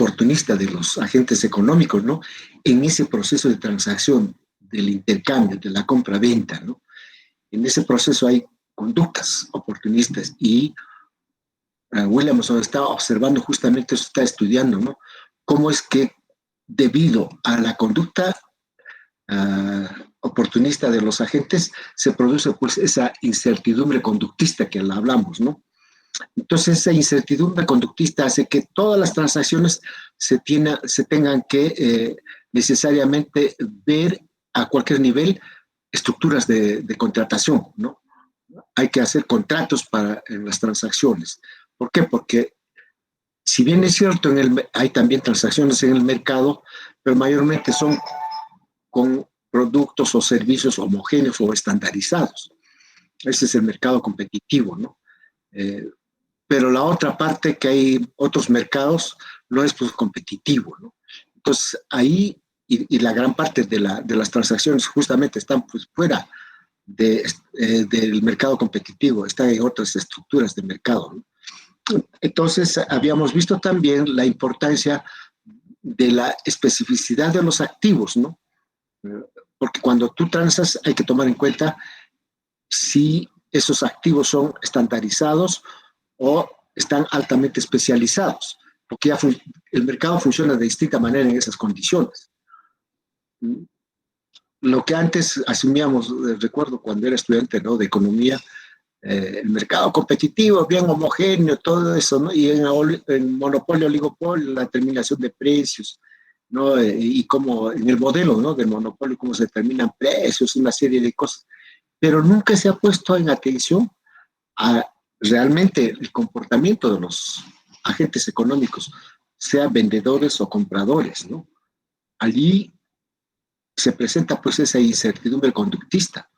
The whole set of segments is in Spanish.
oportunista de los agentes económicos, ¿no? En ese proceso de transacción, del intercambio, de la compra-venta, ¿no? En ese proceso hay conductas oportunistas y Williamson está observando justamente eso, está estudiando, ¿no? Cómo es que debido a la conducta oportunista de los agentes se produce pues esa incertidumbre conductista que la hablamos, ¿no? Entonces esa incertidumbre conductista hace que todas las transacciones se tengan que necesariamente ver a cualquier nivel estructuras de contratación, ¿no? Hay que hacer contratos en las transacciones. ¿Por qué? Porque si bien es cierto, hay también transacciones en el mercado, pero mayormente son con productos o servicios homogéneos o estandarizados. Ese es el mercado competitivo, ¿no? Pero la otra parte, que hay otros mercados, no es pues competitivo, ¿no? Entonces ahí, y la gran parte de las transacciones justamente están pues fuera del mercado competitivo, están en otras estructuras de mercado, ¿no? Entonces habíamos visto también la importancia de la especificidad de los activos, ¿no? Porque cuando tú transas hay que tomar en cuenta si esos activos son estandarizados o están altamente especializados, porque ya el mercado funciona de distinta manera en esas condiciones. Lo que antes asumíamos, recuerdo cuando era estudiante, ¿no?, de economía, el mercado competitivo, bien homogéneo, todo eso, ¿no? Y en monopolio, oligopolio, la determinación de precios, ¿no? Y como en el modelo, ¿no?, del monopolio, cómo se determinan precios, una serie de cosas. Pero nunca se ha puesto en atención a realmente el comportamiento de los agentes económicos, sea vendedores o compradores, ¿no? Allí se presenta pues esa incertidumbre conductista.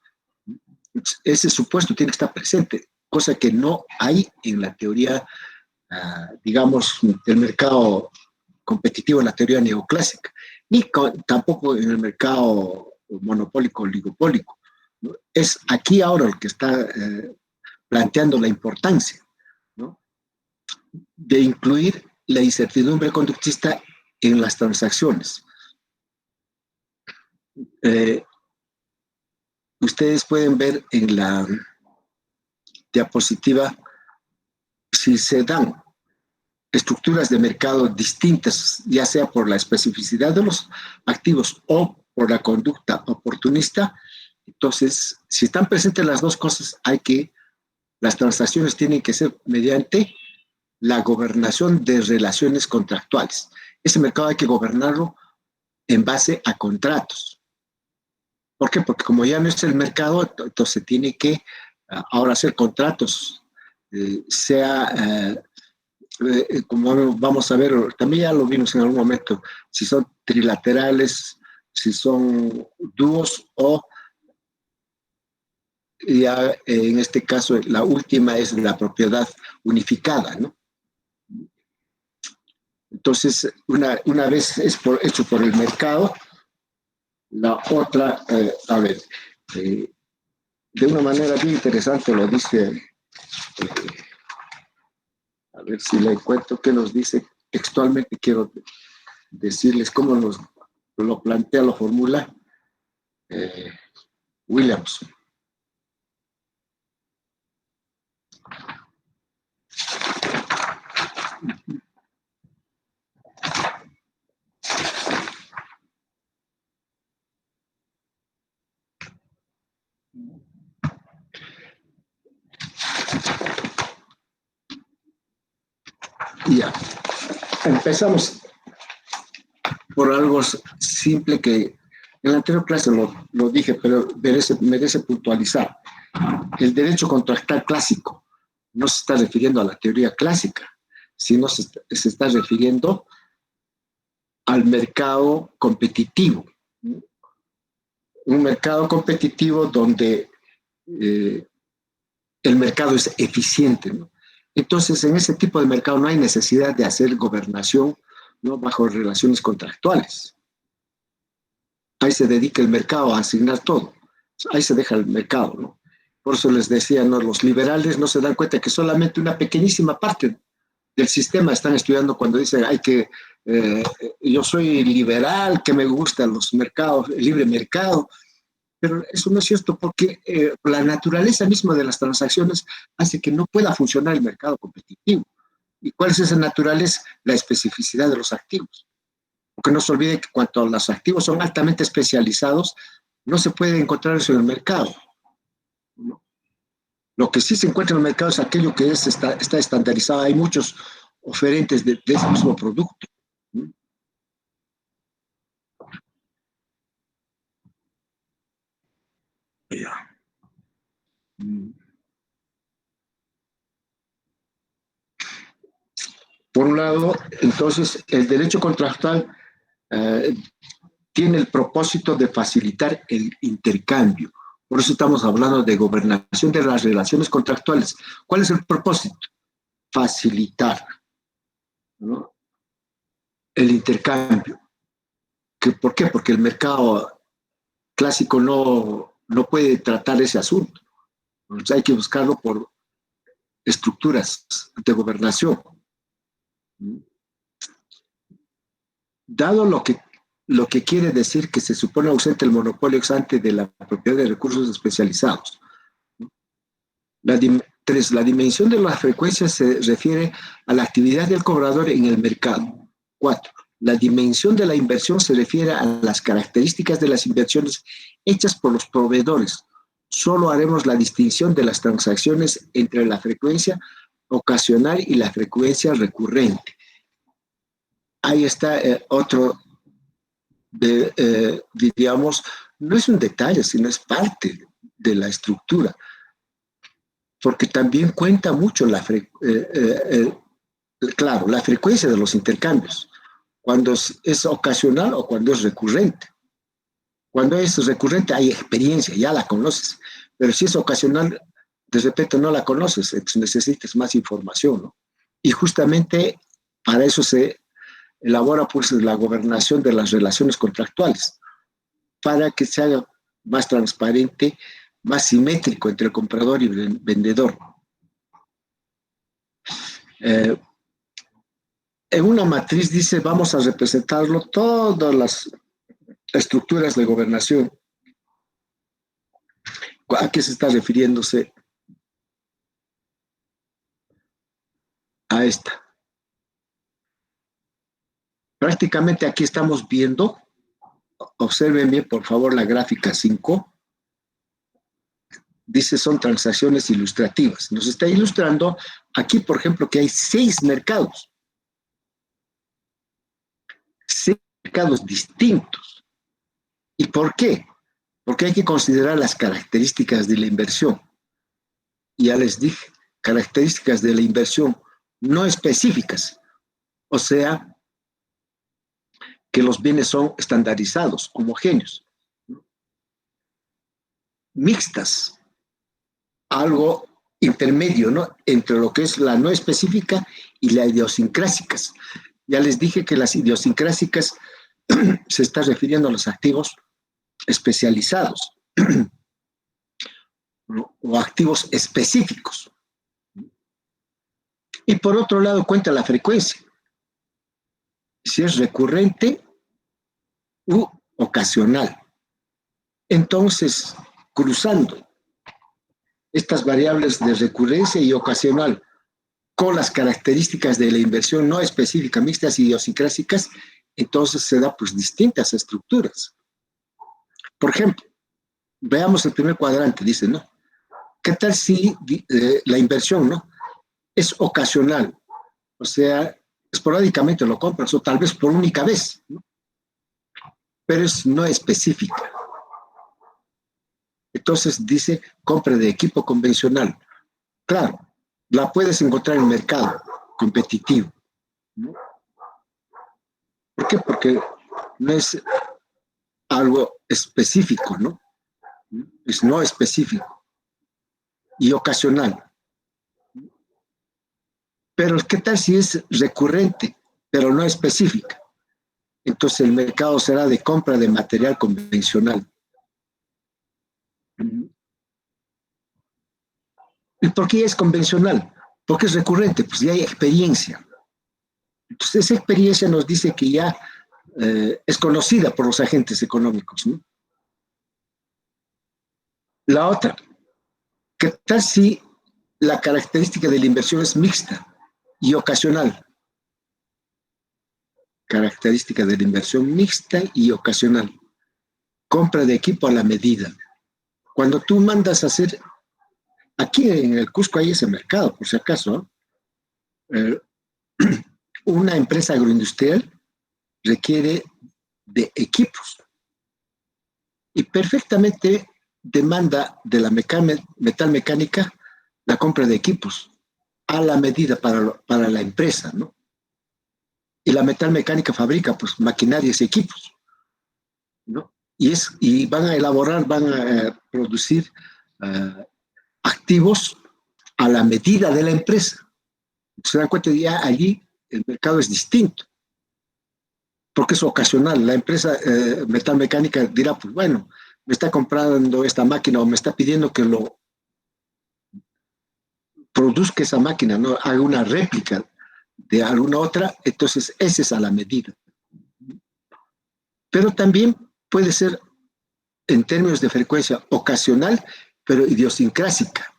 Ese supuesto tiene que estar presente, cosa que no hay en la teoría, digamos, del mercado competitivo, en la teoría neoclásica, ni tampoco en el mercado monopólico oligopólico, ¿no? Es aquí ahora el que está planteando la importancia, ¿no?, de incluir la incertidumbre conductista en las transacciones. Ustedes pueden ver en la diapositiva si se dan estructuras de mercado distintas, ya sea por la especificidad de los activos o por la conducta oportunista. Entonces, si están presentes las dos cosas, las transacciones tienen que ser mediante la gobernación de relaciones contractuales. Ese mercado hay que gobernarlo en base a contratos. ¿Por qué? Porque como ya no es el mercado, entonces tiene que ahora hacer contratos, como vamos a ver, también ya lo vimos en algún momento, si son trilaterales, si son dúos o ya en este caso la última es la propiedad unificada, ¿no? Entonces, una vez hecho por el mercado, la otra, de una manera bien interesante lo dice, a ver si le encuentro qué nos dice textualmente, quiero decirles cómo lo plantea, lo formula Williamson. Ya, empezamos por algo simple que en la anterior clase lo dije, pero merece puntualizar. El derecho contractual clásico no se está refiriendo a la teoría clásica, sino se está refiriendo al mercado competitivo. Un mercado competitivo donde el mercado es eficiente, ¿no? Entonces, en ese tipo de mercado no hay necesidad de hacer gobernación, ¿no?, bajo relaciones contractuales. Ahí se dedica el mercado a asignar todo. Ahí se deja el mercado, ¿no? Por eso les decía, ¿no?, los liberales no se dan cuenta que solamente una pequeñísima parte del sistema están estudiando cuando dicen hay que eh, yo soy liberal, que me gustan los mercados, el libre mercado, pero eso no es cierto porque la naturaleza misma de las transacciones hace que no pueda funcionar el mercado competitivo. ¿Y cuál es esa naturaleza? La especificidad de los activos. Porque no se olvide que cuando los activos son altamente especializados, no se puede encontrar eso en el mercado, ¿no? Lo que sí se encuentra en el mercado es aquello que está estandarizado. Hay muchos oferentes de ese mismo producto, ¿no? Ya. Por un lado, entonces, el derecho contractual eh, tiene el propósito de facilitar el intercambio. Por eso estamos hablando de gobernación de las relaciones contractuales. ¿Cuál es el propósito? Facilitar, ¿no?, el intercambio. ¿Por qué? Porque el mercado clásico no puede tratar ese asunto. Entonces hay que buscarlo por estructuras de gobernación. Dado lo que quiere decir que se supone ausente el monopolio ex ante de la propiedad de recursos especializados. Tres, la dimensión de la frecuencia se refiere a la actividad del cobrador en el mercado. Cuatro, la dimensión de la inversión se refiere a las características de las inversiones hechas por los proveedores. Solo haremos la distinción de las transacciones entre la frecuencia ocasional y la frecuencia recurrente. Ahí está otro, diríamos, no es un detalle, sino es parte de la estructura, porque también cuenta mucho claro, la frecuencia de los intercambios, cuando es ocasional o cuando es recurrente. Cuando es recurrente hay experiencia, ya la conoces, pero si es ocasional, de repente no la conoces, entonces necesitas más información, ¿no? Y justamente para eso se elabora pues la gobernación de las relaciones contractuales, para que se haga más transparente, más simétrico entre el comprador y el vendedor. Eh, en una matriz dice, vamos a representarlo todas las estructuras de gobernación. ¿A qué se está refiriéndose? A esta. Prácticamente aquí estamos viendo, observen bien por favor la gráfica 5, dice son transacciones ilustrativas. Nos está ilustrando aquí, por ejemplo, que hay 6 mercados. 6 mercados distintos. ¿Y por qué? Porque hay que considerar las características de la inversión. Ya les dije, características de la inversión no específicas, o sea, que los bienes son estandarizados, homogéneos, mixtas, algo intermedio, ¿no?, entre lo que es la no específica y las idiosincrásicas. Ya les dije que las idiosincrásicas se está refiriendo a los activos especializados, ¿no?, o activos específicos. Y por otro lado cuenta la frecuencia, si es recurrente u ocasional. Entonces, cruzando estas variables de recurrencia y ocasional con las características de la inversión no específica, mixtas, idiosincrásicas, entonces se da pues distintas estructuras. Por ejemplo, veamos el primer cuadrante, dice, ¿no? ¿Qué tal si la inversión, ¿no?, es ocasional? O sea, esporádicamente lo compras o tal vez por única vez, ¿no?, pero es no específica. Entonces dice compra de equipo convencional. Claro, la puedes encontrar en el mercado competitivo, ¿no? ¿Por qué? Porque no es algo específico, ¿no? Es no específico y ocasional. Pero ¿qué tal si es recurrente, pero no específica? Entonces el mercado será de compra de material convencional. ¿Y por qué es convencional? Porque es recurrente, pues ya hay experiencia. Entonces, esa experiencia nos dice que ya es conocida por los agentes económicos, ¿no? La otra, ¿qué tal si la característica de la inversión es mixta y ocasional? Característica de la inversión mixta y ocasional. Compra de equipo a la medida. Cuando tú mandas a hacer, aquí en el Cusco hay ese mercado, por si acaso, ¿no? Una empresa agroindustrial requiere de equipos y perfectamente demanda de la metalmecánica la compra de equipos a la medida para la empresa, ¿no? Y la metalmecánica fabrica pues maquinarias y equipos, ¿no? Y van a elaborar, van a producir activos a la medida de la empresa. Se dan cuenta, ya allí el mercado es distinto, porque es ocasional. La empresa metalmecánica dirá, pues bueno, me está comprando esta máquina o me está pidiendo que lo produzca esa máquina, ¿no? Haga una réplica de alguna otra, entonces ese es a la medida. Pero también puede ser en términos de frecuencia ocasional, pero idiosincrásica,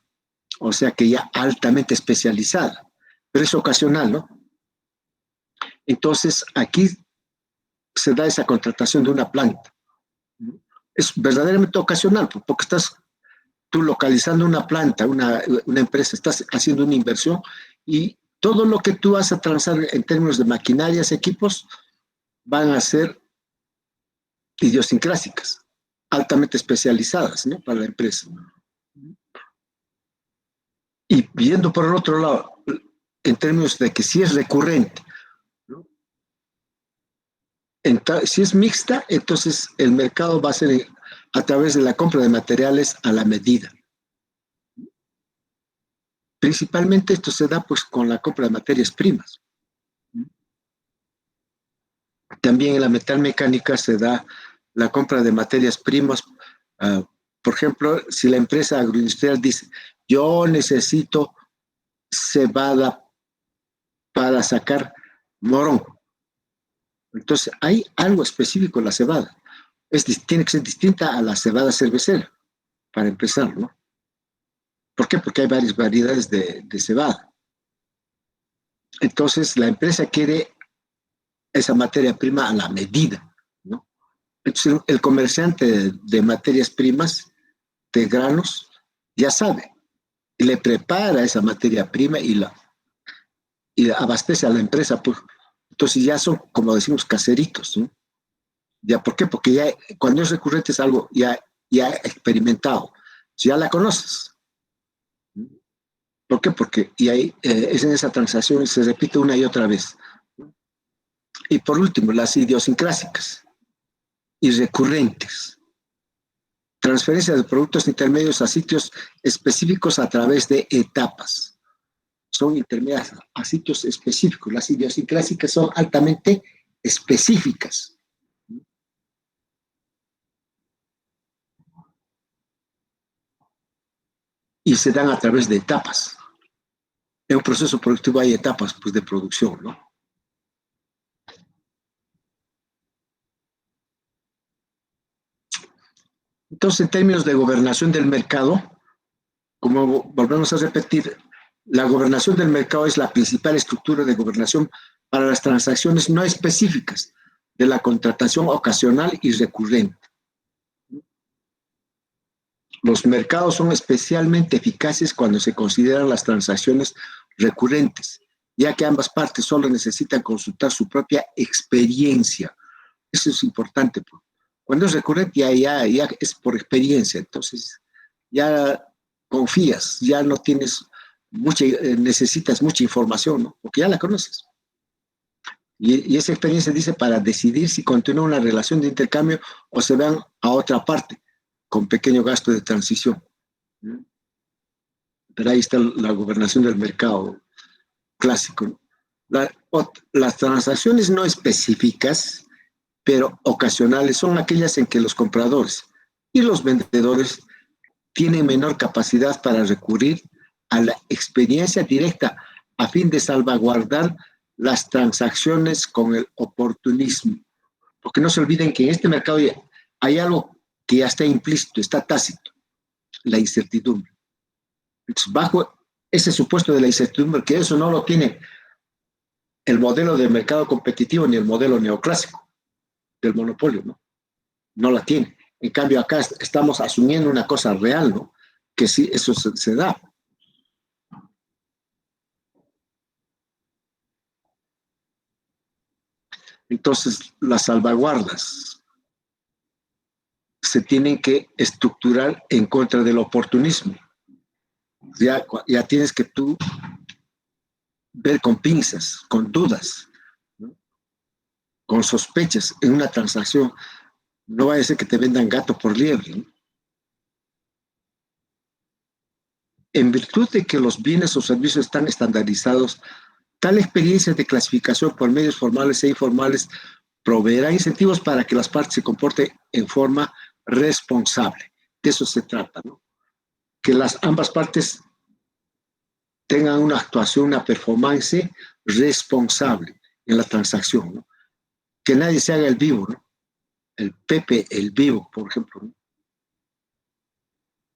o sea que ya altamente especializada, pero es ocasional, ¿no? Entonces aquí se da esa contratación de una planta. Es verdaderamente ocasional, porque estás tú localizando una planta, una empresa, estás haciendo una inversión y todo lo que tú vas a transar en términos de maquinarias, equipos, van a ser idiosincrásicas, altamente especializadas, ¿no? Para la empresa. Y viendo por el otro lado, en términos de que si es recurrente, ¿no? Si es mixta, entonces el mercado va a ser a través de la compra de materiales a la medida. Principalmente esto se da pues con la compra de materias primas. También en la metalmecánica se da la compra de materias primas. Por ejemplo, si la empresa agroindustrial dice, yo necesito cebada para sacar morón. Entonces, hay algo específico en la cebada. Tiene que ser distinta a la cebada cervecera, para empezar, ¿no? ¿Por qué? Porque hay varias variedades de cebada. Entonces, la empresa quiere esa materia prima a la medida, ¿no? Entonces, el comerciante de materias primas, de granos, ya sabe, y le prepara esa materia prima y abastece a la empresa, pues. Entonces ya son, como decimos, caseritos, ¿no? ¿Ya por qué? Porque ya cuando es recurrente es algo ya experimentado, ya la conoces. ¿Por qué? Porque y ahí es en esa transacción se repite una y otra vez. Y por último, las idiosincrásicas y recurrentes. Transferencia de productos intermedios a sitios específicos a través de etapas. Son intermedias a sitios específicos. Las idiosincrásicas son altamente específicas. Y se dan a través de etapas. En un proceso productivo hay etapas pues, de producción, ¿no? Entonces, en términos de gobernación del mercado, como volvemos a repetir, la gobernación del mercado es la principal estructura de gobernación para las transacciones no específicas de la contratación ocasional y recurrente. Los mercados son especialmente eficaces cuando se consideran las transacciones recurrentes, ya que ambas partes solo necesitan consultar su propia experiencia. Eso es importante. Cuando es recurrente ya es por experiencia, entonces ya confías, ya no tienes necesitas mucha información, ¿no? Porque ya la conoces. Y esa experiencia dice para decidir si continúa una relación de intercambio o se van a otra parte con pequeño gasto de transición. Pero ahí está la gobernación del mercado clásico. Las transacciones no específicas, pero ocasionales, son aquellas en que los compradores y los vendedores tienen menor capacidad para recurrir a la experiencia directa a fin de salvaguardar las transacciones con el oportunismo. Porque no se olviden que en este mercado hay algo que ya está implícito, está tácito, la incertidumbre. Entonces, bajo ese supuesto de la incertidumbre, que eso no lo tiene el modelo de mercado competitivo ni el modelo neoclásico del monopolio, ¿no? No la tiene. En cambio, acá estamos asumiendo una cosa real, ¿no? Que sí, eso se da. Entonces, las salvaguardas se tienen que estructurar en contra del oportunismo. Ya tienes que tú ver con pinzas, con dudas, ¿no? Con sospechas en una transacción. No vaya a ser que te vendan gato por liebre, ¿no? En virtud de que los bienes o servicios están estandarizados, tal experiencia de clasificación por medios formales e informales proveerá incentivos para que las partes se comporten en forma responsable. De eso se trata, ¿no? Que ambas partes tengan una actuación, una performance responsable en la transacción, ¿no? Que nadie se haga el vivo, ¿no? El Pepe, el vivo, por ejemplo, ¿no?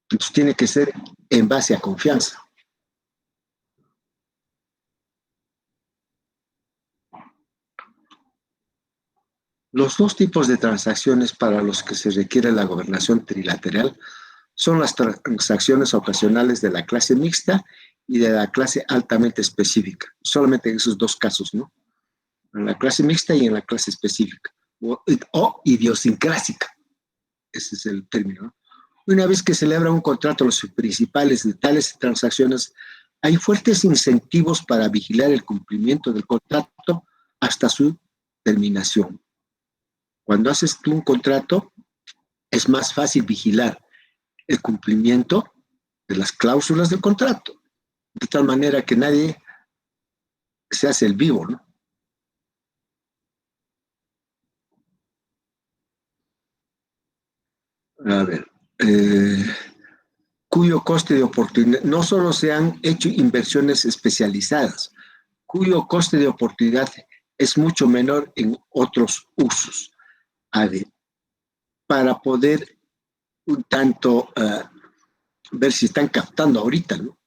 Entonces tiene que ser en base a confianza. Los dos tipos de transacciones para los que se requiere la gobernación trilateral son las transacciones ocasionales de la clase mixta y de la clase altamente específica. Solamente en esos dos casos, ¿no? En la clase mixta y en la clase específica. O idiosincrásica. Ese es el término, ¿no? Una vez que celebra un contrato, los principales de tales transacciones, hay fuertes incentivos para vigilar el cumplimiento del contrato hasta su terminación. Cuando haces tú un contrato, es más fácil vigilar el cumplimiento de las cláusulas del contrato, de tal manera que nadie se hace el vivo, ¿no? A ver, cuyo coste de oportunidad, no solo se han hecho inversiones especializadas, cuyo coste de oportunidad es mucho menor en otros usos. A ver, para poder un tanto ver si están captando ahorita, ¿no?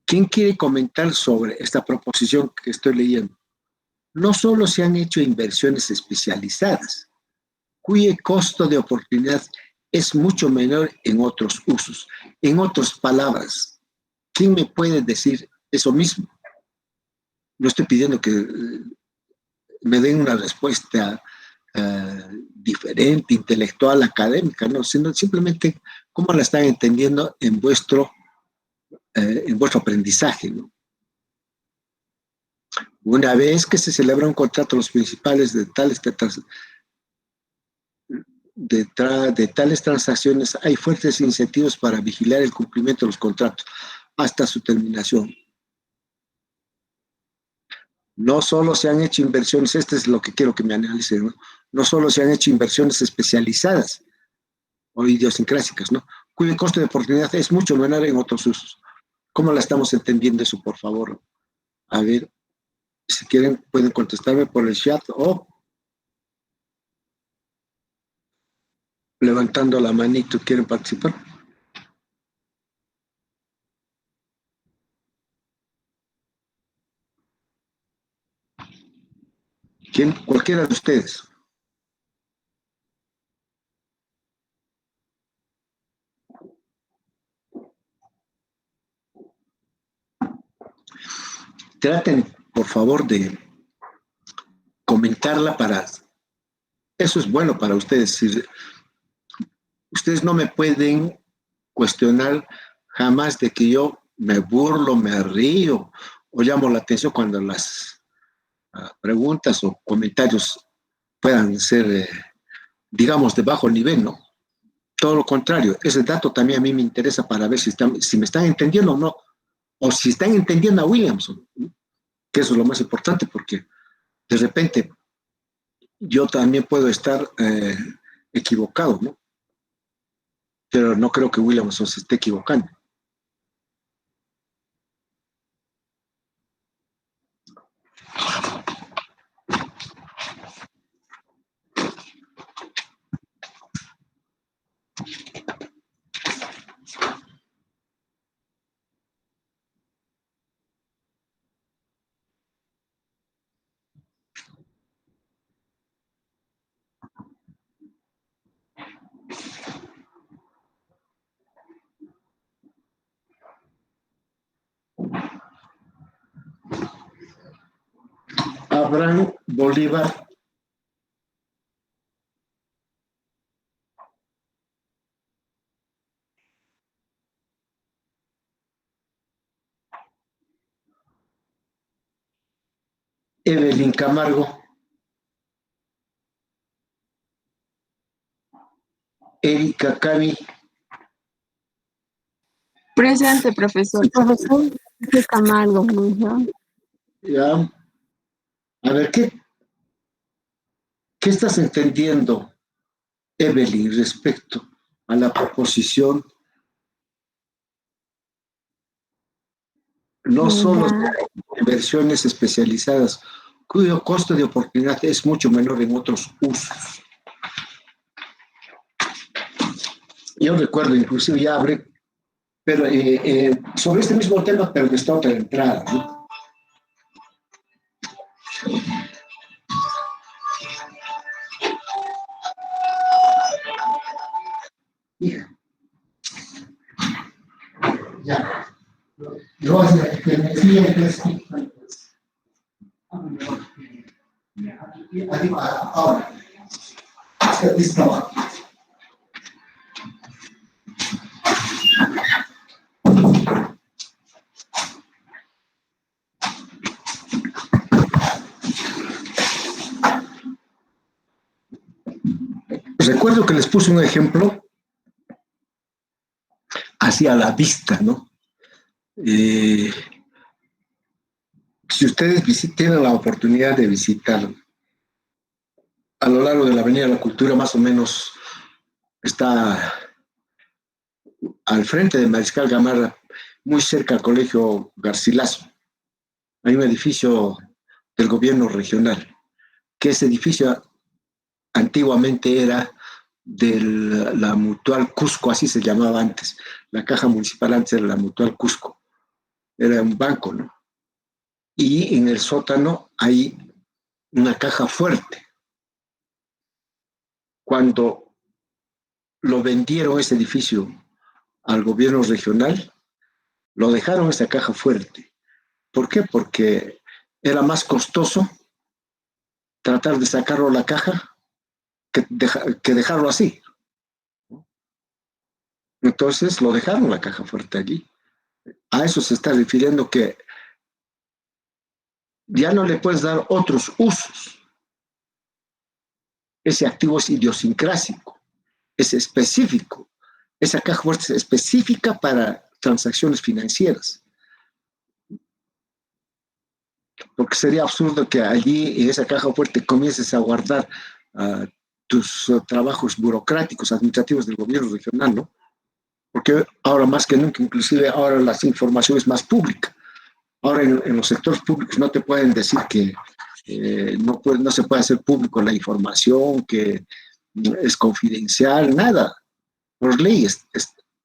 ¿Quién quiere comentar sobre esta proposición que estoy leyendo? No solo se han hecho inversiones especializadas, cuyo costo de oportunidad es mucho menor en otros usos. En otras palabras, ¿quién me puede decir eso mismo? No estoy pidiendo que me den una respuesta diferente, intelectual, académica, no, sino simplemente cómo la están entendiendo en vuestro aprendizaje, ¿no? Una vez que se celebra un contrato, los principales de tales transacciones hay fuertes incentivos para vigilar el cumplimiento de los contratos hasta su terminación. No solo se han hecho inversiones, este es lo que quiero que me analicen, ¿no? No solo se han hecho inversiones especializadas o idiosincrásicas, ¿no? Cuyo costo de oportunidad es mucho menor en otros usos. ¿Cómo la estamos entendiendo eso, por favor? A ver, si quieren, pueden contestarme por el chat o levantando la manito, ¿quieren participar? ¿Quién? Cualquiera de ustedes. Traten, por favor, de comentarla para... Eso es bueno para ustedes. Si ustedes no me pueden cuestionar jamás de que yo me burlo, me río o llamo la atención cuando las preguntas o comentarios puedan ser, digamos, de bajo nivel, ¿no? Todo lo contrario, ese dato también a mí me interesa para ver si me están entendiendo o no, o si están entendiendo a Williamson, ¿no? Que eso es lo más importante, porque de repente yo también puedo estar equivocado, ¿no? Pero no creo que Williamson se esté equivocando. Abraham Bolívar. Evelyn Camargo. Erika Cavi. Presente, profesor. Sí, profesor. De Camargo. Ya. A ver, ¿qué estás entendiendo, Evelyn, respecto a la proposición? No solo inversiones especializadas, cuyo costo de oportunidad es mucho menor en otros usos. Yo recuerdo, inclusive ya hablé, pero sobre este mismo tema, pero de esta otra entrada, ¿no? Hija. Ya. Yo que me decía que es ahora. Listo. Recuerdo que les puse un ejemplo hacia la vista, ¿no? Si ustedes tienen la oportunidad de visitar a lo largo de la Avenida de la Cultura, más o menos está al frente de Mariscal Gamarra, muy cerca al Colegio Garcilaso. Hay un edificio del gobierno regional, que ese edificio antiguamente era de la Mutual Cusco, así se llamaba antes. La caja municipal antes era la Mutual Cusco. Era un banco, ¿no? Y en el sótano hay una caja fuerte. Cuando lo vendieron ese edificio al gobierno regional, lo dejaron esa caja fuerte. ¿Por qué? Porque era más costoso tratar de sacarlo a la caja que dejarlo así. Entonces lo dejaron la caja fuerte allí. A eso se está refiriendo, que ya no le puedes dar otros usos. Ese activo es idiosincrásico, es específico. Esa caja fuerte es específica para transacciones financieras. Porque sería absurdo que allí en esa caja fuerte comiences a guardar tus trabajos burocráticos, administrativos del gobierno regional, ¿no? Porque ahora más que nunca, inclusive ahora la información es más pública. Ahora en los sectores públicos no te pueden decir que no se puede hacer público la información, que es confidencial, nada. Por ley,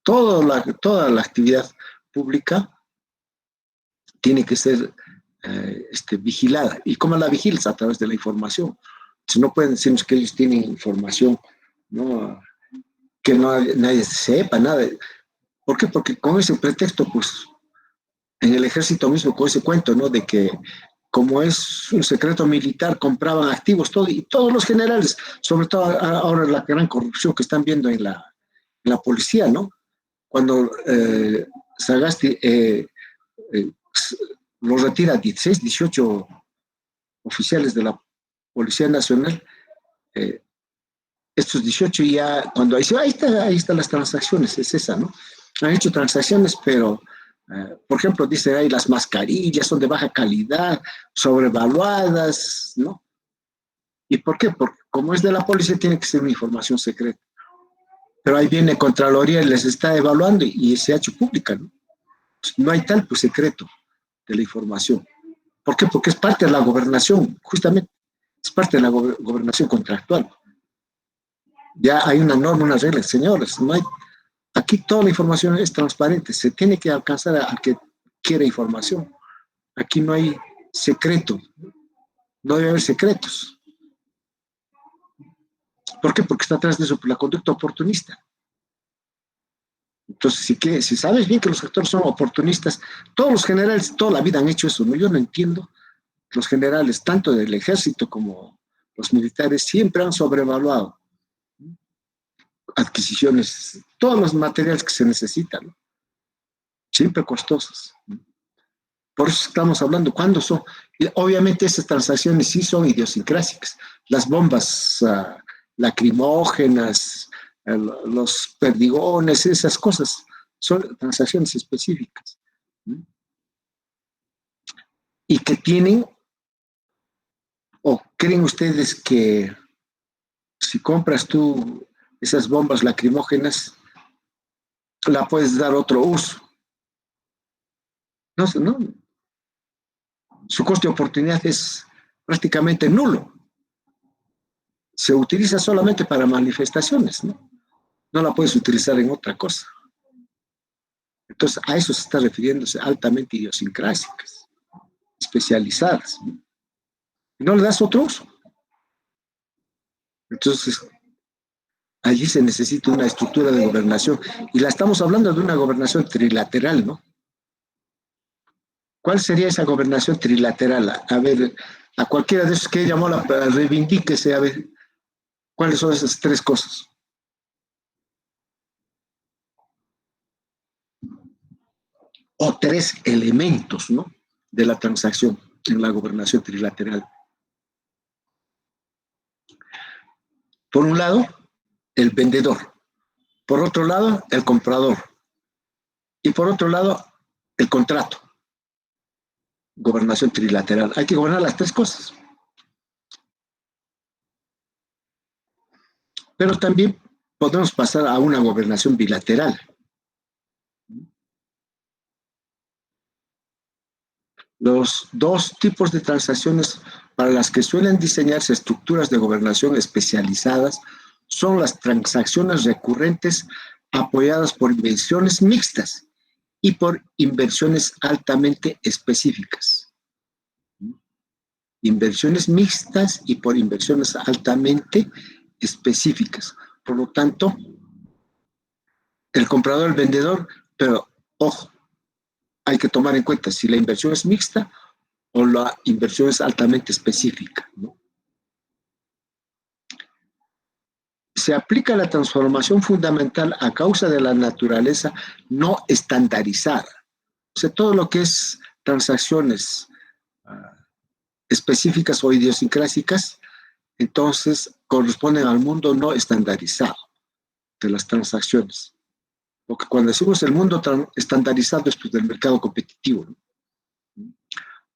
toda la actividad pública tiene que ser vigilada. ¿Y cómo la vigilas? A través de la información. Si no pueden decirnos que ellos tienen información, ¿no? Que nadie sepa nada. ¿Por qué? Porque con ese pretexto, pues, en el ejército mismo, con ese cuento, ¿no? De que como es un secreto militar, compraban activos, todo, y todos los generales, sobre todo ahora la gran corrupción que están viendo en la policía, ¿no? Cuando Sagasti los retira 16, 18 oficiales de la Policía Nacional, estos 18 ya, cuando dice, ahí están las transacciones, es esa, ¿no? Han hecho transacciones, pero, por ejemplo, dice ahí las mascarillas son de baja calidad, sobrevaluadas, ¿no? ¿Y por qué? Porque como es de la policía, tiene que ser una información secreta. Pero ahí viene Contraloría y les está evaluando y se ha hecho pública, ¿no? No hay tal, pues, secreto de la información. ¿Por qué? Porque es parte de la gobernación, justamente, es parte de la gobernación contractual. Ya hay una norma, una regla, señores, no hay, aquí toda la información es transparente, se tiene que alcanzar al que quiere información. Aquí no hay secreto, no debe haber secretos. ¿Por qué? Porque está atrás de eso la conducta oportunista. Entonces, si sabes bien que los actores son oportunistas, todos los generales toda la vida han hecho eso, ¿no? Yo no entiendo. Los generales, tanto del ejército como los militares, siempre han sobrevaluado adquisiciones, todos los materiales que se necesitan, ¿no? Siempre costosos. Por eso estamos hablando, ¿cuándo son? Y obviamente esas transacciones sí son idiosincrásicas. Las bombas lacrimógenas, los perdigones, esas cosas, son transacciones específicas. ¿No? Y que tienen, o creen ustedes que si compras tú esas bombas lacrimógenas, la puedes dar otro uso. No, no. Su coste de oportunidad es prácticamente nulo. Se utiliza solamente para manifestaciones, ¿no? No la puedes utilizar en otra cosa. Entonces, a eso se está refiriéndose altamente idiosincrásicas, especializadas, ¿no? Y no le das otro uso. Entonces, allí se necesita una estructura de gobernación. Y la estamos hablando de una gobernación trilateral, ¿no? ¿Cuál sería esa gobernación trilateral? A ver, a cualquiera de esos que llamó, reivindíquese, a ver, ¿cuáles son esas tres cosas? O tres elementos, ¿no? De la transacción en la gobernación trilateral. Por un lado, el vendedor. Por otro lado, el comprador. Y por otro lado, el contrato. Gobernación trilateral. Hay que gobernar las tres cosas. Pero también podemos pasar a una gobernación bilateral. Los dos tipos de transacciones para las que suelen diseñarse estructuras de gobernación especializadas son las transacciones recurrentes apoyadas por inversiones mixtas y por inversiones altamente específicas. Inversiones mixtas y por inversiones altamente específicas. Por lo tanto, el comprador, el vendedor, pero ojo, hay que tomar en cuenta si la inversión es mixta o la inversión es altamente específica, ¿no? Se aplica la transformación fundamental a causa de la naturaleza no estandarizada. O sea, todo lo que es transacciones específicas o idiosincrásicas, entonces corresponden al mundo no estandarizado de las transacciones. Porque cuando decimos el mundo estandarizado es pues, del mercado competitivo, ¿no?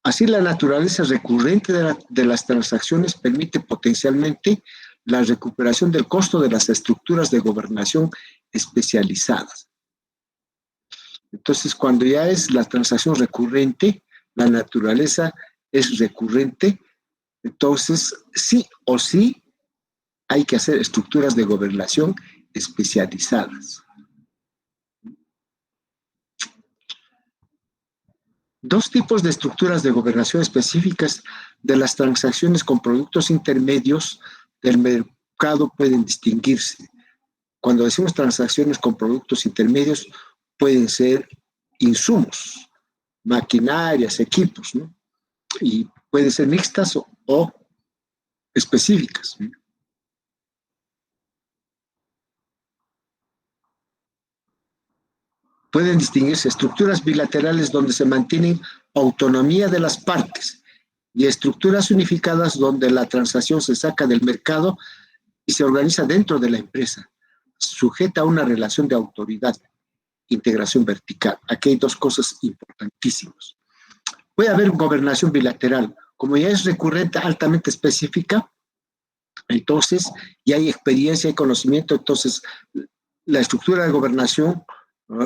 Así, la naturaleza recurrente de las transacciones permite potencialmente la recuperación del costo de las estructuras de gobernación especializadas. Entonces, cuando ya es la transacción recurrente, la naturaleza es recurrente, entonces sí o sí hay que hacer estructuras de gobernación especializadas. Dos tipos de estructuras de gobernación específicas de las transacciones con productos intermedios del mercado pueden distinguirse. Cuando decimos transacciones con productos intermedios, pueden ser insumos, maquinarias, equipos, ¿no? Y pueden ser mixtas o específicas, ¿no? Pueden distinguirse estructuras bilaterales donde se mantienen autonomía de las partes y estructuras unificadas donde la transacción se saca del mercado y se organiza dentro de la empresa, sujeta a una relación de autoridad, integración vertical. Aquí hay dos cosas importantísimas. Puede haber gobernación bilateral. Como ya es recurrente, altamente específica, entonces ya hay experiencia y conocimiento, entonces la estructura de gobernación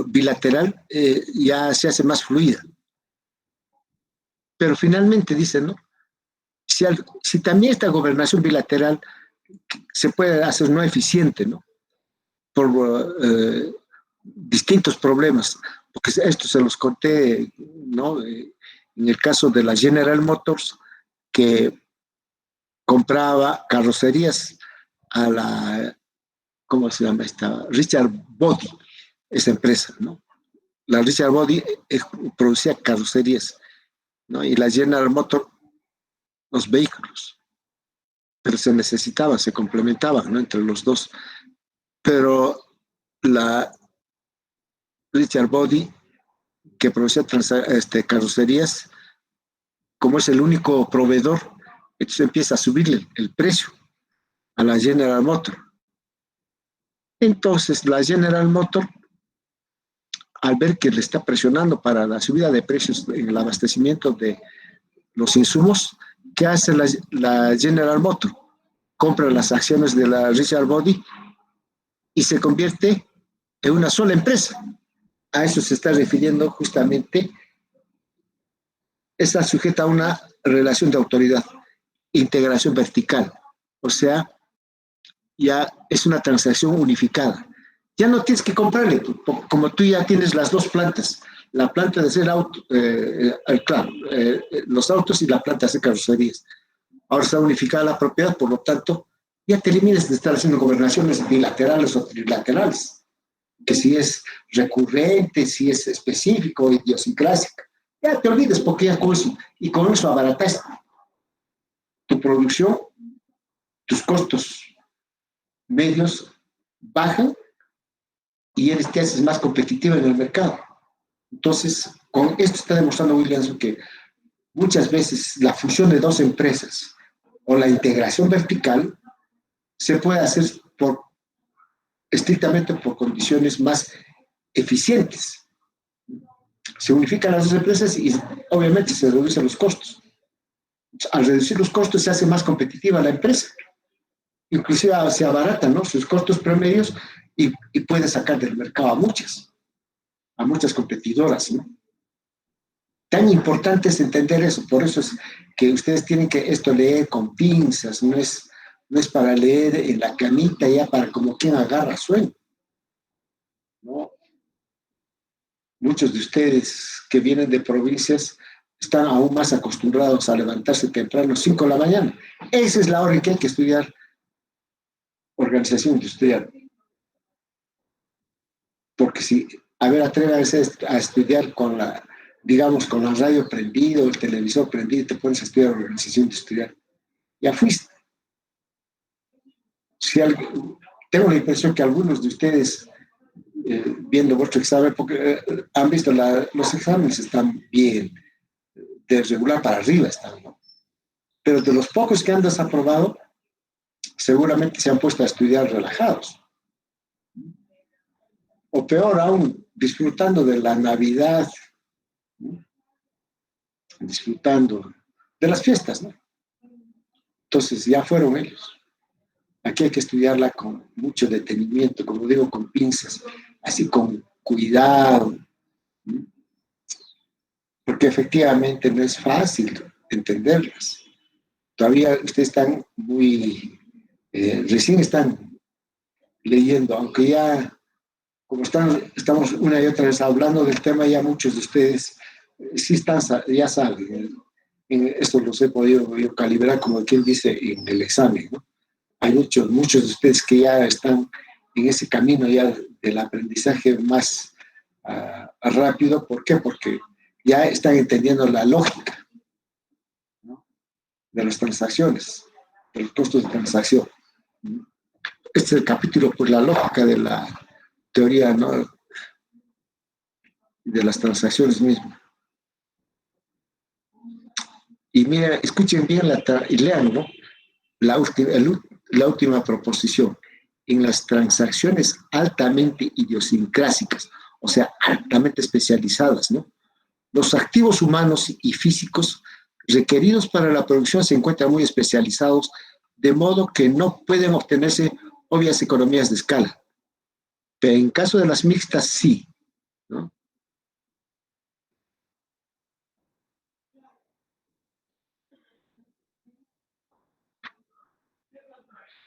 bilateral ya se hace más fluida. Pero finalmente dicen, ¿no? Si también esta gobernación bilateral se puede hacer no eficiente, ¿no? Por distintos problemas, porque esto se los conté, ¿no? En el caso de la General Motors, que compraba carrocerías a la, ¿cómo se llama esta? Richard Body, esa empresa, ¿no? La Richard Body producía carrocerías, ¿no? Y la General Motors, los vehículos, pero se necesitaban, se complementaban, ¿no? Entre los dos. Pero la Richard Body, que producía carrocerías, como es el único proveedor, entonces empieza a subirle el precio a la General Motors. Entonces la General Motors, al ver que le está presionando para la subida de precios en el abastecimiento de los insumos, ¿qué hace la General Motors? Compra las acciones de la Richard Body y se convierte en una sola empresa. A eso se está refiriendo justamente, está sujeta a una relación de autoridad, integración vertical. O sea, ya es una transacción unificada. Ya no tienes que comprarle, como tú ya tienes las dos plantas, la planta de hacer los autos y la planta de hacer carrocerías. Ahora está unificada la propiedad, por lo tanto, ya te eliminas de estar haciendo gobernaciones bilaterales o trilaterales, que si es recurrente, si es específico, idiosincrásica. Ya te olvides porque ya con eso, y con eso abaratas tu producción, tus costos medios bajan y te haces más competitiva en el mercado. Entonces, con esto está demostrando Williamson que muchas veces la fusión de dos empresas o la integración vertical se puede hacer estrictamente por condiciones más eficientes. Se unifican las dos empresas y obviamente se reducen los costos. Al reducir los costos se hace más competitiva la empresa. Inclusive se abaratan, ¿no?, sus costos promedios y puede sacar del mercado a muchas competidoras, ¿no? Tan importante es entender eso, por eso es que ustedes tienen que esto leer con pinzas, no es para leer en la camita ya para como quien agarra sueño, ¿no? Muchos de ustedes que vienen de provincias están aún más acostumbrados a levantarse temprano, 5 de la mañana. Esa es la hora en que hay que estudiar organización industrial. Porque si, a ver, atrévanse a estudiar con digamos, con la radio prendida o el televisor prendido y te pones a estudiar organización industrial. Ya fuiste. Tengo la impresión que algunos de ustedes, viendo vuestro examen, porque han visto los exámenes están bien, de regular para arriba están, ¿no? Pero de los pocos que han desaprobado, seguramente se han puesto a estudiar relajados. O peor aún, disfrutando de la Navidad, ¿no?, disfrutando de las fiestas, ¿no? Entonces ya fueron ellos. Aquí hay que estudiarla con mucho detenimiento, como digo, con pinzas, así con cuidado, ¿no?, porque efectivamente no es fácil entenderlas. Todavía ustedes están recién están leyendo, aunque ya, como estamos una y otra vez hablando del tema, ya muchos de ustedes sí ya saben. Esto los he podido yo calibrar, como quien dice, en el examen, ¿no? Hay muchos de ustedes que ya están en ese camino ya del aprendizaje más rápido. ¿Por qué? Porque ya están entendiendo la lógica, ¿no?, de las transacciones, de los costos de transacción. Este es el capítulo, pues, la lógica de la teoría, ¿no?, de las transacciones mismas. Y mira, escuchen bien y lean, ¿no?, la última proposición. En las transacciones altamente idiosincrásicas, o sea, altamente especializadas, ¿no?, los activos humanos y físicos requeridos para la producción se encuentran muy especializados, de modo que no pueden obtenerse obvias economías de escala. Pero en caso de las mixtas, sí, ¿no?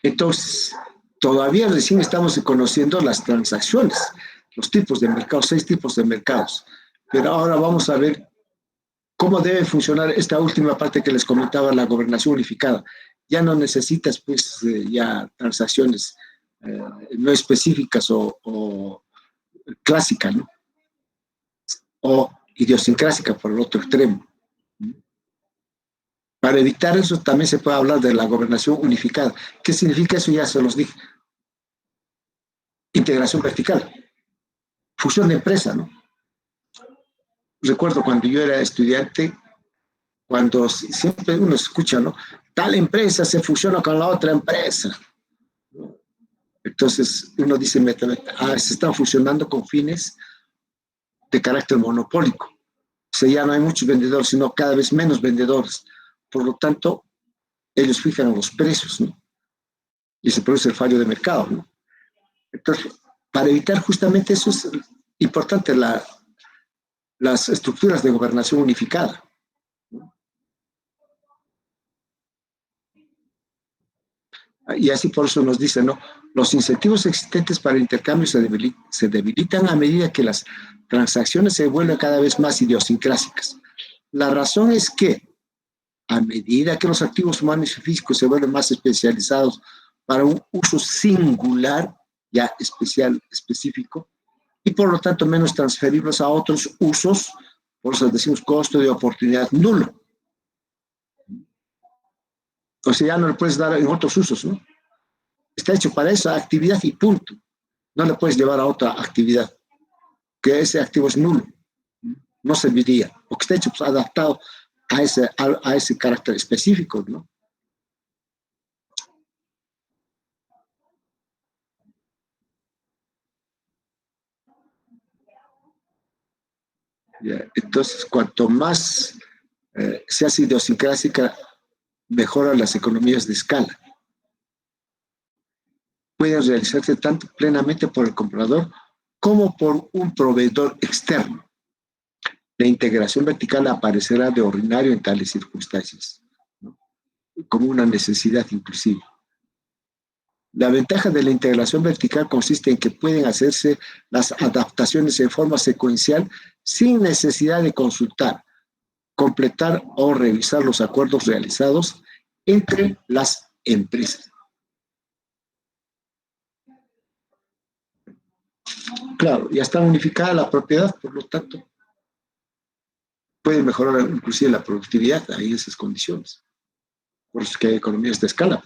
Entonces, todavía recién estamos conociendo las transacciones, los tipos de mercados, 6 tipos de mercados. Pero ahora vamos a ver cómo debe funcionar esta última parte que les comentaba, la gobernación unificada. Ya no necesitas, pues, ya transacciones no específicas o clásicas, ¿no? O idiosincrásica por el otro extremo. Para evitar eso también se puede hablar de la gobernación unificada. ¿Qué significa eso? Ya se los dije. Integración vertical, fusión de empresa, ¿no? Recuerdo cuando yo era estudiante, cuando siempre uno escucha, ¿no? Tal empresa se fusiona con la otra empresa, ¿no? Entonces uno dice, se están fusionando con fines de carácter monopólico. O sea, ya no hay muchos vendedores, sino cada vez menos vendedores. Por lo tanto, ellos fijan los precios, ¿no? Y se produce el fallo de mercado, ¿no? Entonces, para evitar justamente eso es importante las estructuras de gobernación unificada, ¿no? Y así por eso nos dicen, ¿no? Los incentivos existentes para el intercambio se debilitan a medida que las transacciones se vuelven cada vez más idiosincrásicas. La razón es que a medida que los activos humanos y físicos se vuelven más especializados para un uso singular, ya específico, y por lo tanto menos transferibles a otros usos, por eso decimos costo de oportunidad nulo. O sea, ya no le puedes dar en otros usos, ¿no? Está hecho para esa actividad y punto. No le puedes llevar a otra actividad, que ese activo es nulo, no serviría, porque está hecho pues, adaptado a ese carácter específico, ¿no? Ya, entonces, cuanto más se hace idiosincrásica, mejoran las economías de escala. Pueden realizarse tanto plenamente por el comprador como por un proveedor externo. La integración vertical aparecerá de ordinario en tales circunstancias, ¿no? Como una necesidad inclusive. La ventaja de la integración vertical consiste en que pueden hacerse las adaptaciones en forma secuencial sin necesidad de consultar, completar o revisar los acuerdos realizados entre las empresas. Claro, ya está unificada la propiedad, por lo tanto, puede mejorar inclusive la productividad ahí en esas condiciones. Por eso es que hay economías de escala.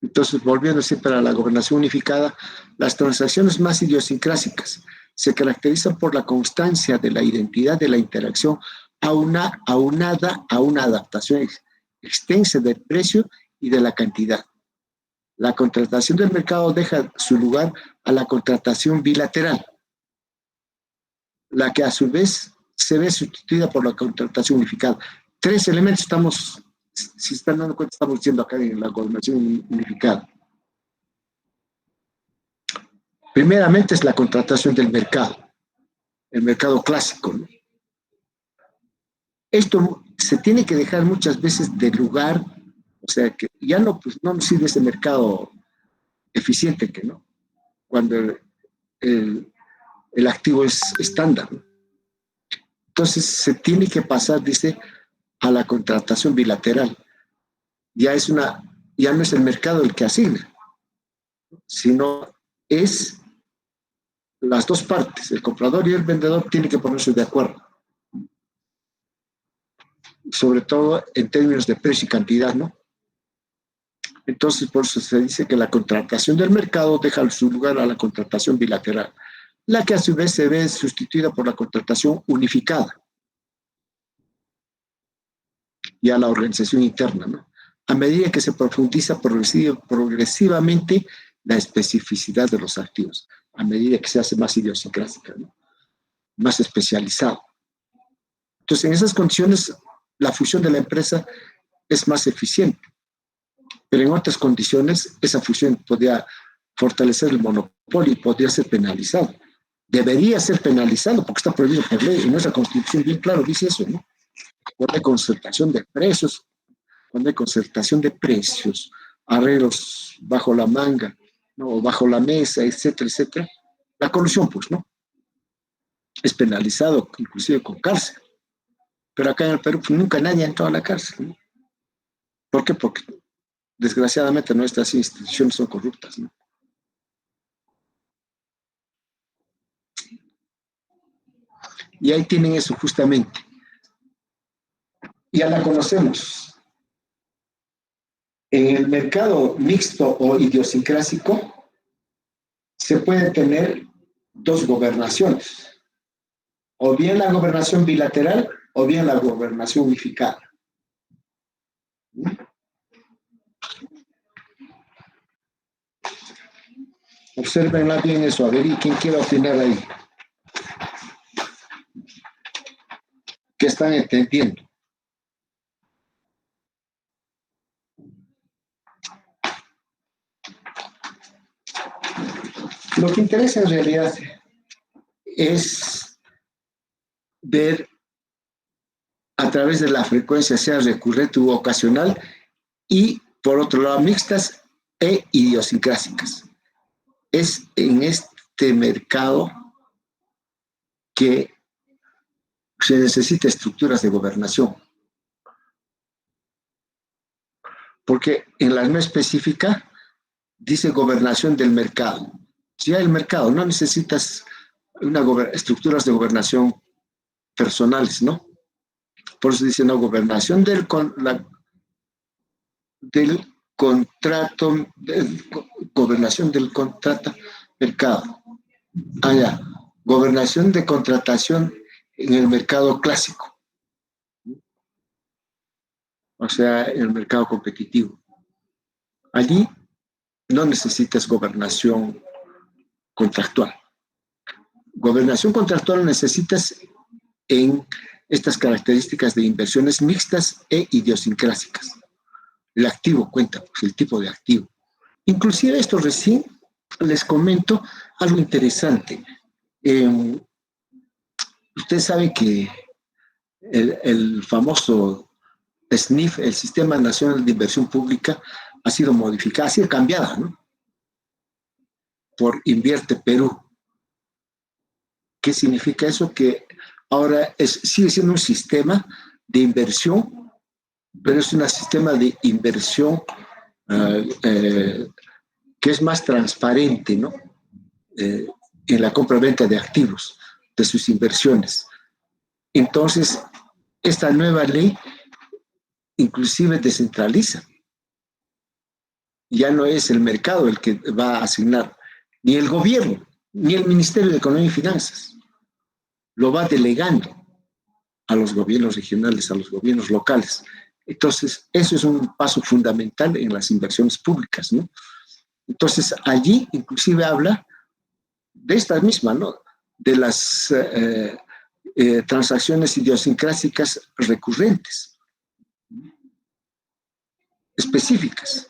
Entonces, volviendo siempre a la gobernación unificada, las transacciones más idiosincrásicas se caracterizan por la constancia de la identidad de la interacción aunada a una adaptación extensa del precio y de la cantidad. La contratación del mercado deja su lugar a la contratación bilateral, la que a su vez se ve sustituida por la contratación unificada. 3 elementos estamos, si están dando cuenta, estamos diciendo acá en la gobernación unificada. Primeramente es la contratación del mercado, el mercado clásico, ¿no? Esto se tiene que dejar muchas veces de lugar, o sea, que ya no, pues, no nos sirve ese mercado eficiente, que no, cuando el activo es estándar, ¿no? Entonces se tiene que pasar, dice, a la contratación bilateral. Ya no es el mercado el que asigna, sino es las dos partes, el comprador y el vendedor tienen que ponerse de acuerdo, sobre todo en términos de precio y cantidad, ¿no? Entonces, por eso se dice que la contratación del mercado deja su lugar a la contratación bilateral, la que a su vez se ve sustituida por la contratación unificada y a la organización interna, ¿no? A medida que se profundiza progresivamente la especificidad de los activos, a medida que se hace más idiosincrásica, ¿no? Más especializado. Entonces, en esas condiciones, la fusión de la empresa es más eficiente, pero en otras condiciones, esa fusión podría fortalecer el monopolio y podría ser penalizado. Debería ser penalizado porque está prohibido por ley. En nuestra Constitución bien claro dice eso, ¿no? Por la concertación de precios, cuando hay concertación de precios, arreglos bajo la manga, ¿no? O bajo la mesa, etcétera, etcétera, la colusión, pues, ¿no? Es penalizado, inclusive con cárcel. Pero acá en el Perú, pues, nunca nadie ha entrado a la cárcel, ¿no? ¿Por qué? Porque desgraciadamente nuestras instituciones son corruptas, ¿no? Y ahí tienen eso justamente. Ya la conocemos. En el mercado mixto o idiosincrásico se puede tener dos gobernaciones, o bien la gobernación bilateral o bien la gobernación unificada. Obsérvenla bien eso, a ver, ¿y quién quiere opinar ahí? ¿Qué están entendiendo? Lo que interesa en realidad es ver a través de la frecuencia, sea recurrente u ocasional, y por otro lado, mixtas e idiosincrásicas. Es en este mercado que se necesita estructuras de gobernación. Porque en la norma específica dice gobernación del mercado. Si hay el mercado, no necesitas estructuras de gobernación personales, ¿no? Por eso dice, no, gobernación del contrato, gobernación del contrato, mercado. Ah, ya, gobernación de contratación en el mercado clásico, o sea, en el mercado competitivo. Allí no necesitas gobernación contractual. Gobernación contractual necesitas en estas características de inversiones mixtas e idiosincrásicas. El activo cuenta, pues, el tipo de activo. Inclusive esto recién les comento algo interesante. Usted sabe que el famoso SNIF, el Sistema Nacional de Inversión Pública, ha sido modificada, ha sido cambiada, ¿no? Por Invierte Perú. ¿Qué significa eso? Que ahora sigue siendo un sistema de inversión, pero es un sistema de inversión que es más transparente, ¿no? En la compra-venta de activos, de sus inversiones. Entonces, esta nueva ley inclusive descentraliza. Ya no es el mercado el que va a asignar, ni el gobierno, ni el Ministerio de Economía y Finanzas. Lo va delegando a los gobiernos regionales, a los gobiernos locales. Entonces, eso es un paso fundamental en las inversiones públicas, ¿no? Entonces, allí inclusive habla de esta misma, ¿no? De las transacciones idiosincrásicas recurrentes, específicas.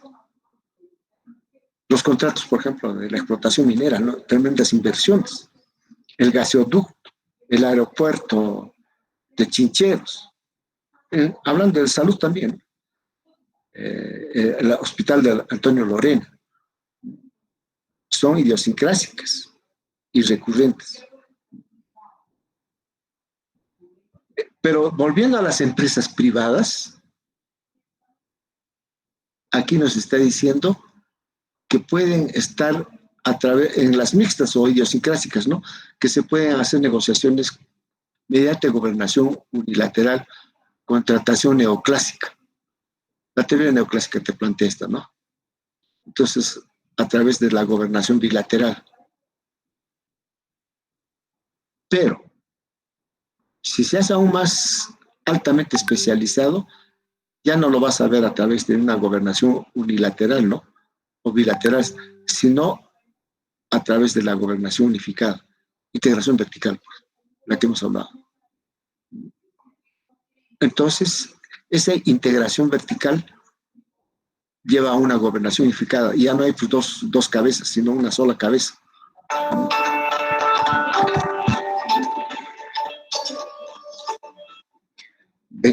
Los contratos, por ejemplo, de la explotación minera, ¿no? Tremendas inversiones. El gaseoducto, el aeropuerto de Chincheros. Hablando de salud también, el hospital de Antonio Lorena. Son idiosincrásicas y recurrentes. Pero volviendo a las empresas privadas, aquí nos está diciendo que pueden estar en las mixtas o idiosincrásicas, ¿no? Que se pueden hacer negociaciones mediante gobernación unilateral, contratación neoclásica. La teoría neoclásica te plantea esta, ¿no? Entonces, a través de la gobernación bilateral. Pero, si se hace aún más altamente especializado, ya no lo vas a ver a través de una gobernación unilateral, ¿no? O bilateral, sino a través de la gobernación unificada, integración vertical, pues, la que hemos hablado. Entonces, esa integración vertical lleva a una gobernación unificada, y ya no hay pues, dos cabezas, sino una sola cabeza.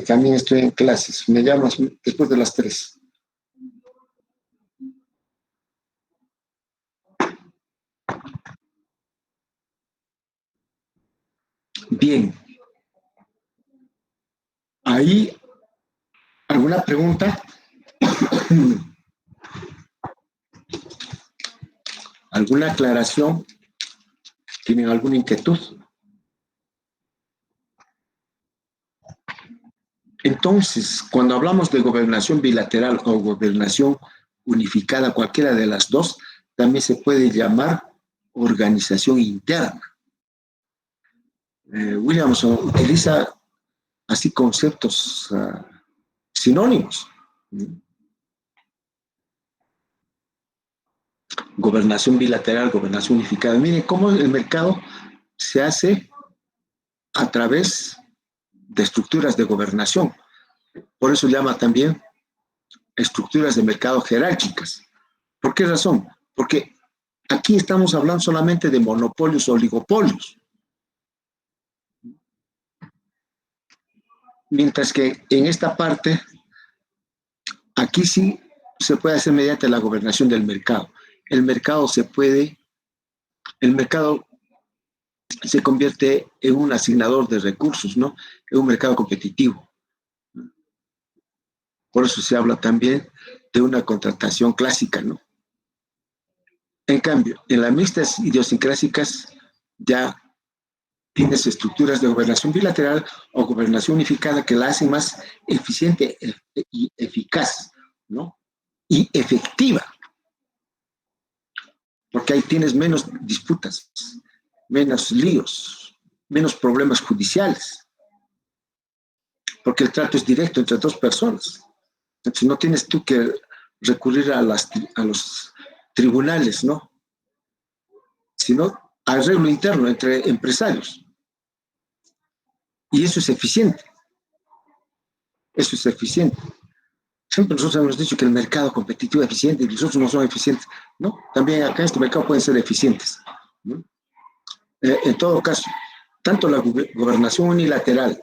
También estoy en clases. Me llamas después de las 3. Bien. Ahí, ¿alguna pregunta? ¿Alguna aclaración? ¿Tienen alguna inquietud? Entonces, cuando hablamos de gobernación bilateral o gobernación unificada, cualquiera de las dos, también se puede llamar organización interna. Williamson utiliza así conceptos sinónimos. Gobernación bilateral, gobernación unificada. Miren cómo el mercado se hace a través de estructuras de gobernación. Por eso llama también estructuras de mercado jerárquicas. ¿Por qué razón? Porque aquí estamos hablando solamente de monopolios o oligopolios. Mientras que en esta parte, aquí sí se puede hacer mediante la gobernación del mercado. El mercado se convierte en un asignador de recursos, ¿no? En un mercado competitivo. Por eso se habla también de una contratación clásica, ¿no? En cambio, en las mixtas idiosincrásicas ya tienes estructuras de gobernación bilateral o gobernación unificada que la hacen más eficiente y eficaz, ¿no? Y efectiva, porque ahí tienes menos disputas, menos líos, menos problemas judiciales, porque el trato es directo entre dos personas. Entonces no tienes tú que recurrir a los tribunales, ¿no? Sino arreglo interno entre empresarios. Y eso es eficiente. Eso es eficiente. Siempre nosotros hemos dicho que el mercado competitivo es eficiente y nosotros no somos eficientes. No, también acá en este mercado pueden ser eficientes, ¿no? En todo caso, tanto la gobernación unilateral,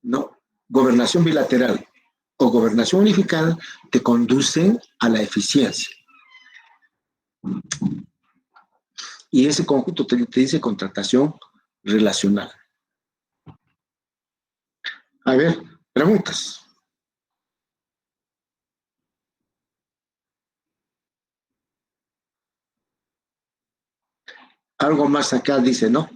¿no? Gobernación bilateral o gobernación unificada te conducen a la eficiencia. Y ese conjunto te dice contratación relacional. A ver, preguntas. Algo más acá dice, ¿no?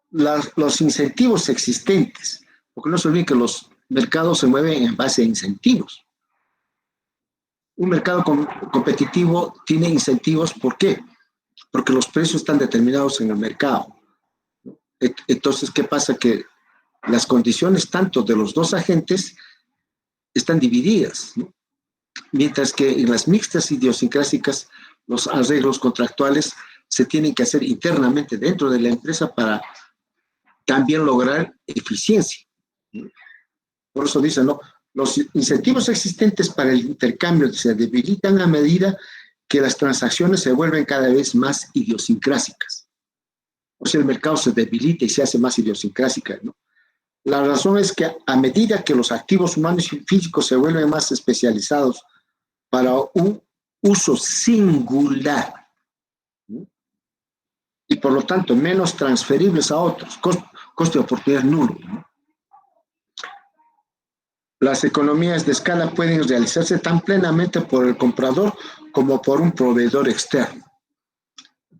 Los incentivos existentes, porque no se olviden que los mercados se mueven en base a incentivos. Un mercado competitivo tiene incentivos, ¿por qué? Porque los precios están determinados en el mercado. Entonces, ¿qué pasa? Que las condiciones tanto de los dos agentes están divididas, ¿no? Mientras que en las mixtas idiosincrásicas los arreglos contractuales se tienen que hacer internamente dentro de la empresa para también lograr eficiencia. Por eso dicen, ¿no? Los incentivos existentes para el intercambio se debilitan a medida que las transacciones se vuelven cada vez más idiosincrásicas. O sea, el mercado se debilita y se hace más idiosincrásica, ¿no? La razón es que a medida que los activos humanos y físicos se vuelven más especializados para un uso singular, ¿no? Y por lo tanto menos transferibles a otros, costo de oportunidad nulo, ¿no? Las economías de escala pueden realizarse tan plenamente por el comprador como por un proveedor externo.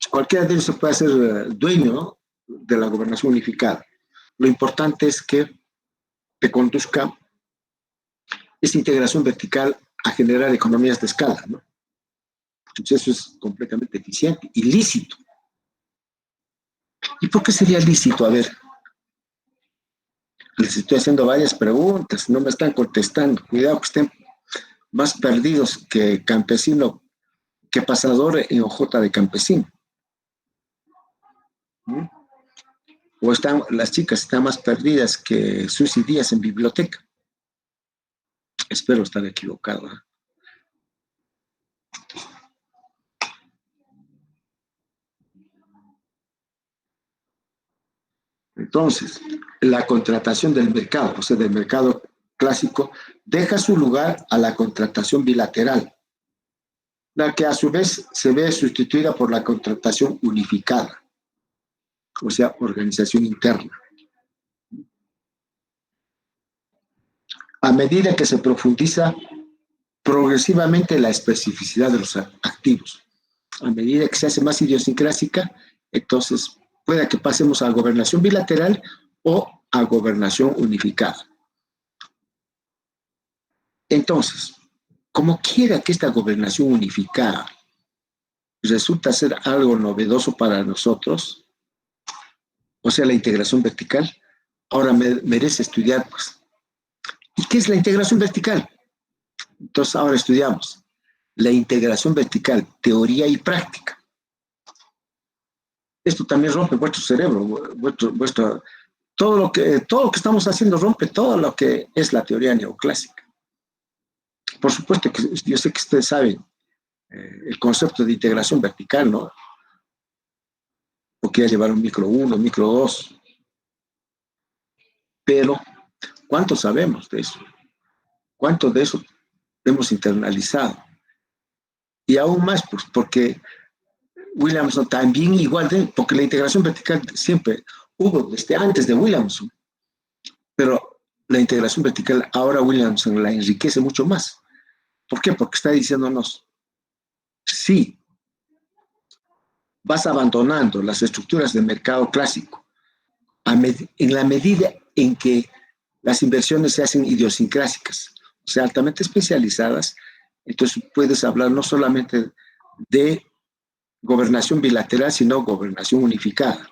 Cualquiera de ellos se puede hacer dueño, ¿no?, de la gobernación unificada. Lo importante es que te conduzca esa integración vertical a generar economías de escala, ¿no? Entonces eso es completamente eficiente y lícito. ¿Y por qué sería lícito? A ver, les estoy haciendo varias preguntas, no me están contestando. Cuidado que estén más perdidos que campesino, que pasador en hojota de campesino. ¿Mm? O las chicas están más perdidas que Susy Díaz en biblioteca. Espero estar equivocado, ¿eh? Entonces, la contratación del mercado, o sea, del mercado clásico, deja su lugar a la contratación bilateral, la que a su vez se ve sustituida por la contratación unificada, o sea, organización interna. A medida que se profundiza progresivamente la especificidad de los activos, a medida que se hace más idiosincrásica, entonces puede que pasemos a gobernación bilateral o a gobernación unificada. Entonces, como quiera que esta gobernación unificada resulta ser algo novedoso para nosotros, o sea, la integración vertical, ahora merece estudiar, pues. ¿Y qué es la integración vertical? Entonces, ahora estudiamos la integración vertical, teoría y práctica. Esto también rompe vuestro cerebro, todo lo que estamos haciendo rompe todo lo que es la teoría neoclásica. Por supuesto que yo sé que ustedes saben el concepto de integración vertical, ¿no? O que llevar un micro 1, micro 2. Pero, ¿cuánto sabemos de eso? ¿Cuánto de eso hemos internalizado? Y aún más, pues, porque Williamson también igual porque la integración vertical siempre hubo desde antes de Williamson, pero la integración vertical ahora Williamson la enriquece mucho más. ¿Por qué? Porque está diciéndonos, sí, vas abandonando las estructuras del mercado clásico en la medida en que las inversiones se hacen idiosincrásicas, o sea, altamente especializadas. Entonces puedes hablar no solamente de gobernación bilateral, sino gobernación unificada,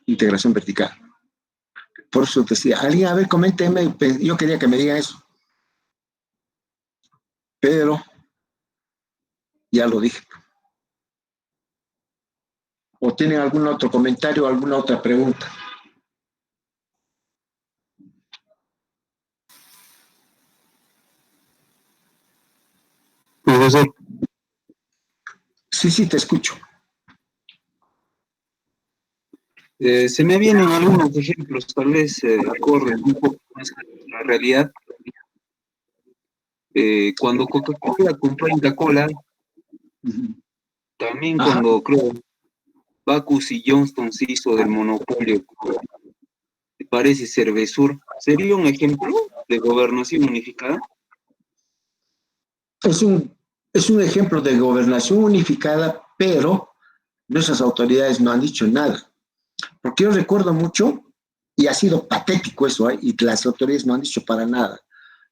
integración vertical. Por eso decía, alguien, a ver, coménteme, yo quería que me diga eso, pero ya lo dije. ¿O tienen algún otro comentario o alguna otra pregunta? Profesor, Sí, te escucho. se me vienen algunos ejemplos, tal vez acorde un poco más a la realidad. Cuando Coca-Cola compró Inca Cola, también cuando creo Bacchus y Johnston se hizo del monopolio, ¿te parece Cervesur? ¿Sería un ejemplo de gobernación unificada? Es un ejemplo de gobernación unificada, pero nuestras autoridades no han dicho nada. Porque yo recuerdo mucho, y ha sido patético eso, y las autoridades no han dicho para nada.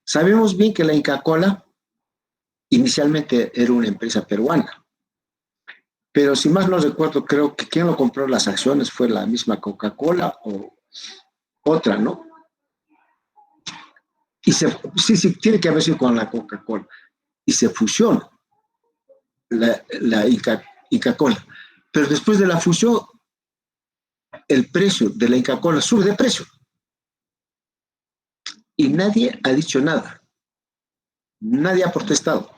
Sabemos bien que la Inca Cola inicialmente era una empresa peruana, pero si más no recuerdo, creo que quien lo compró las acciones fue la misma Coca-Cola o otra, ¿no? Y sí, tiene que haber sido con la Coca-Cola. Y se fusiona la Inca Cola. Pero después de la fusión, el precio de la Inca Cola sube de precio. Y nadie ha dicho nada. Nadie ha protestado.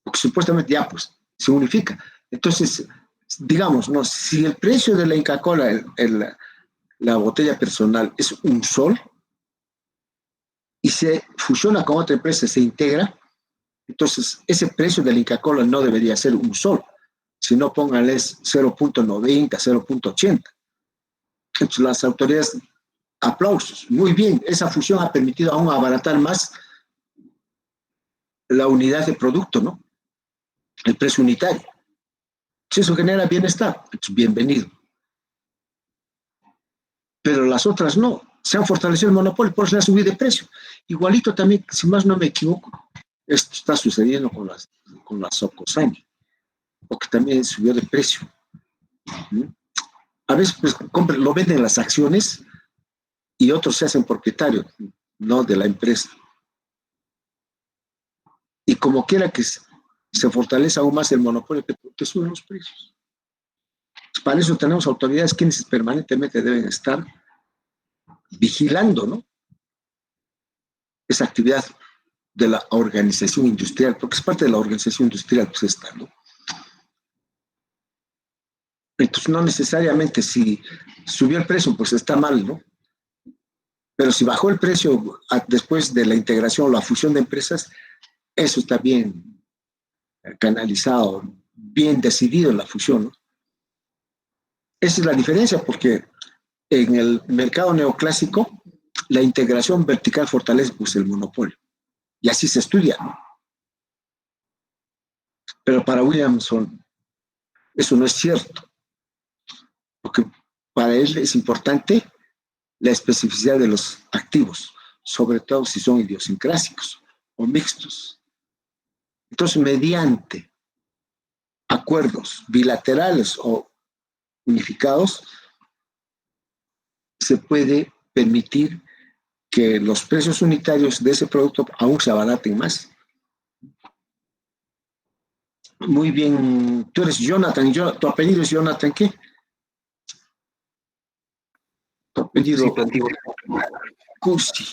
Porque supuestamente ya, pues, se unifica. Entonces, digamos, ¿no? Si el precio de la Inca Cola, la botella personal, es un sol, y se fusiona con otra empresa, se integra, entonces ese precio de la Inca Cola no debería ser un sol, sino pónganles 0.90, 0.80. Entonces las autoridades, aplausos, muy bien, esa fusión ha permitido aún abaratar más la unidad de producto, ¿no? El precio unitario. Si eso genera bienestar, pues bienvenido. Pero las otras no, se han fortalecido el monopolio, por eso le ha subido de precio. Igualito también, si más no me equivoco, esto está sucediendo con la Socosani, porque también subió de precio. A veces pues, lo venden las acciones y otros se hacen propietarios, no de la empresa. Y como quiera que se fortalece aún más el monopolio, te suben los precios. Para eso tenemos autoridades quienes permanentemente deben estar vigilando, ¿no? Esa actividad de la organización industrial, porque es parte de la organización industrial, pues esta, ¿no? Entonces, no necesariamente si subió el precio, pues está mal, ¿no? Pero si bajó el precio después de la integración o la fusión de empresas, eso está bien canalizado, bien decidido la fusión, ¿no? Esa es la diferencia, porque en el mercado neoclásico, la integración vertical fortalece pues, el monopolio. Y así se estudia, ¿no? Pero para Williamson, eso no es cierto, porque para él es importante la especificidad de los activos, sobre todo si son idiosincrásicos o mixtos. Entonces, mediante acuerdos bilaterales o unificados, se puede permitir que los precios unitarios de ese producto aún se abaraten más. Muy bien, tú eres Jonathan, tu apellido es Jonathan, ¿qué? Tu apellido Cursi.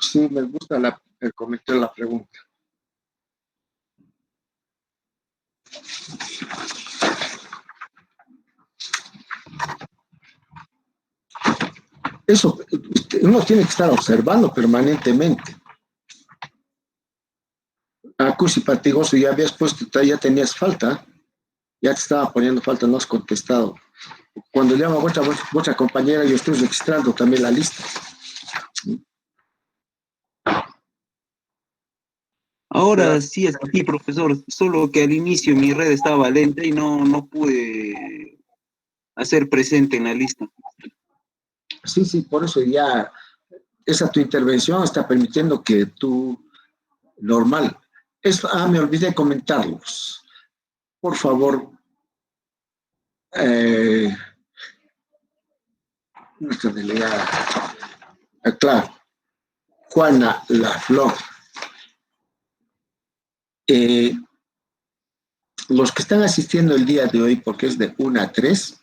Sí, me gusta el comentario de la pregunta. Eso uno tiene que estar observando permanentemente. Cursi Partigoso, ya habías puesto, ya tenías falta, ya te estaba poniendo falta, no has contestado. Cuando llamo a vuestra compañera, yo estoy registrando también la lista. Ahora sí es aquí, profesor, solo que al inicio mi red estaba lenta y no pude hacer presente en la lista. Sí, por eso ya esa tu intervención está permitiendo que tú, normal. Me olvidé comentarlos. Por favor, nuestra delegada, claro, Juana Laflor. Los que están asistiendo el día de hoy, porque es de 1 a 3,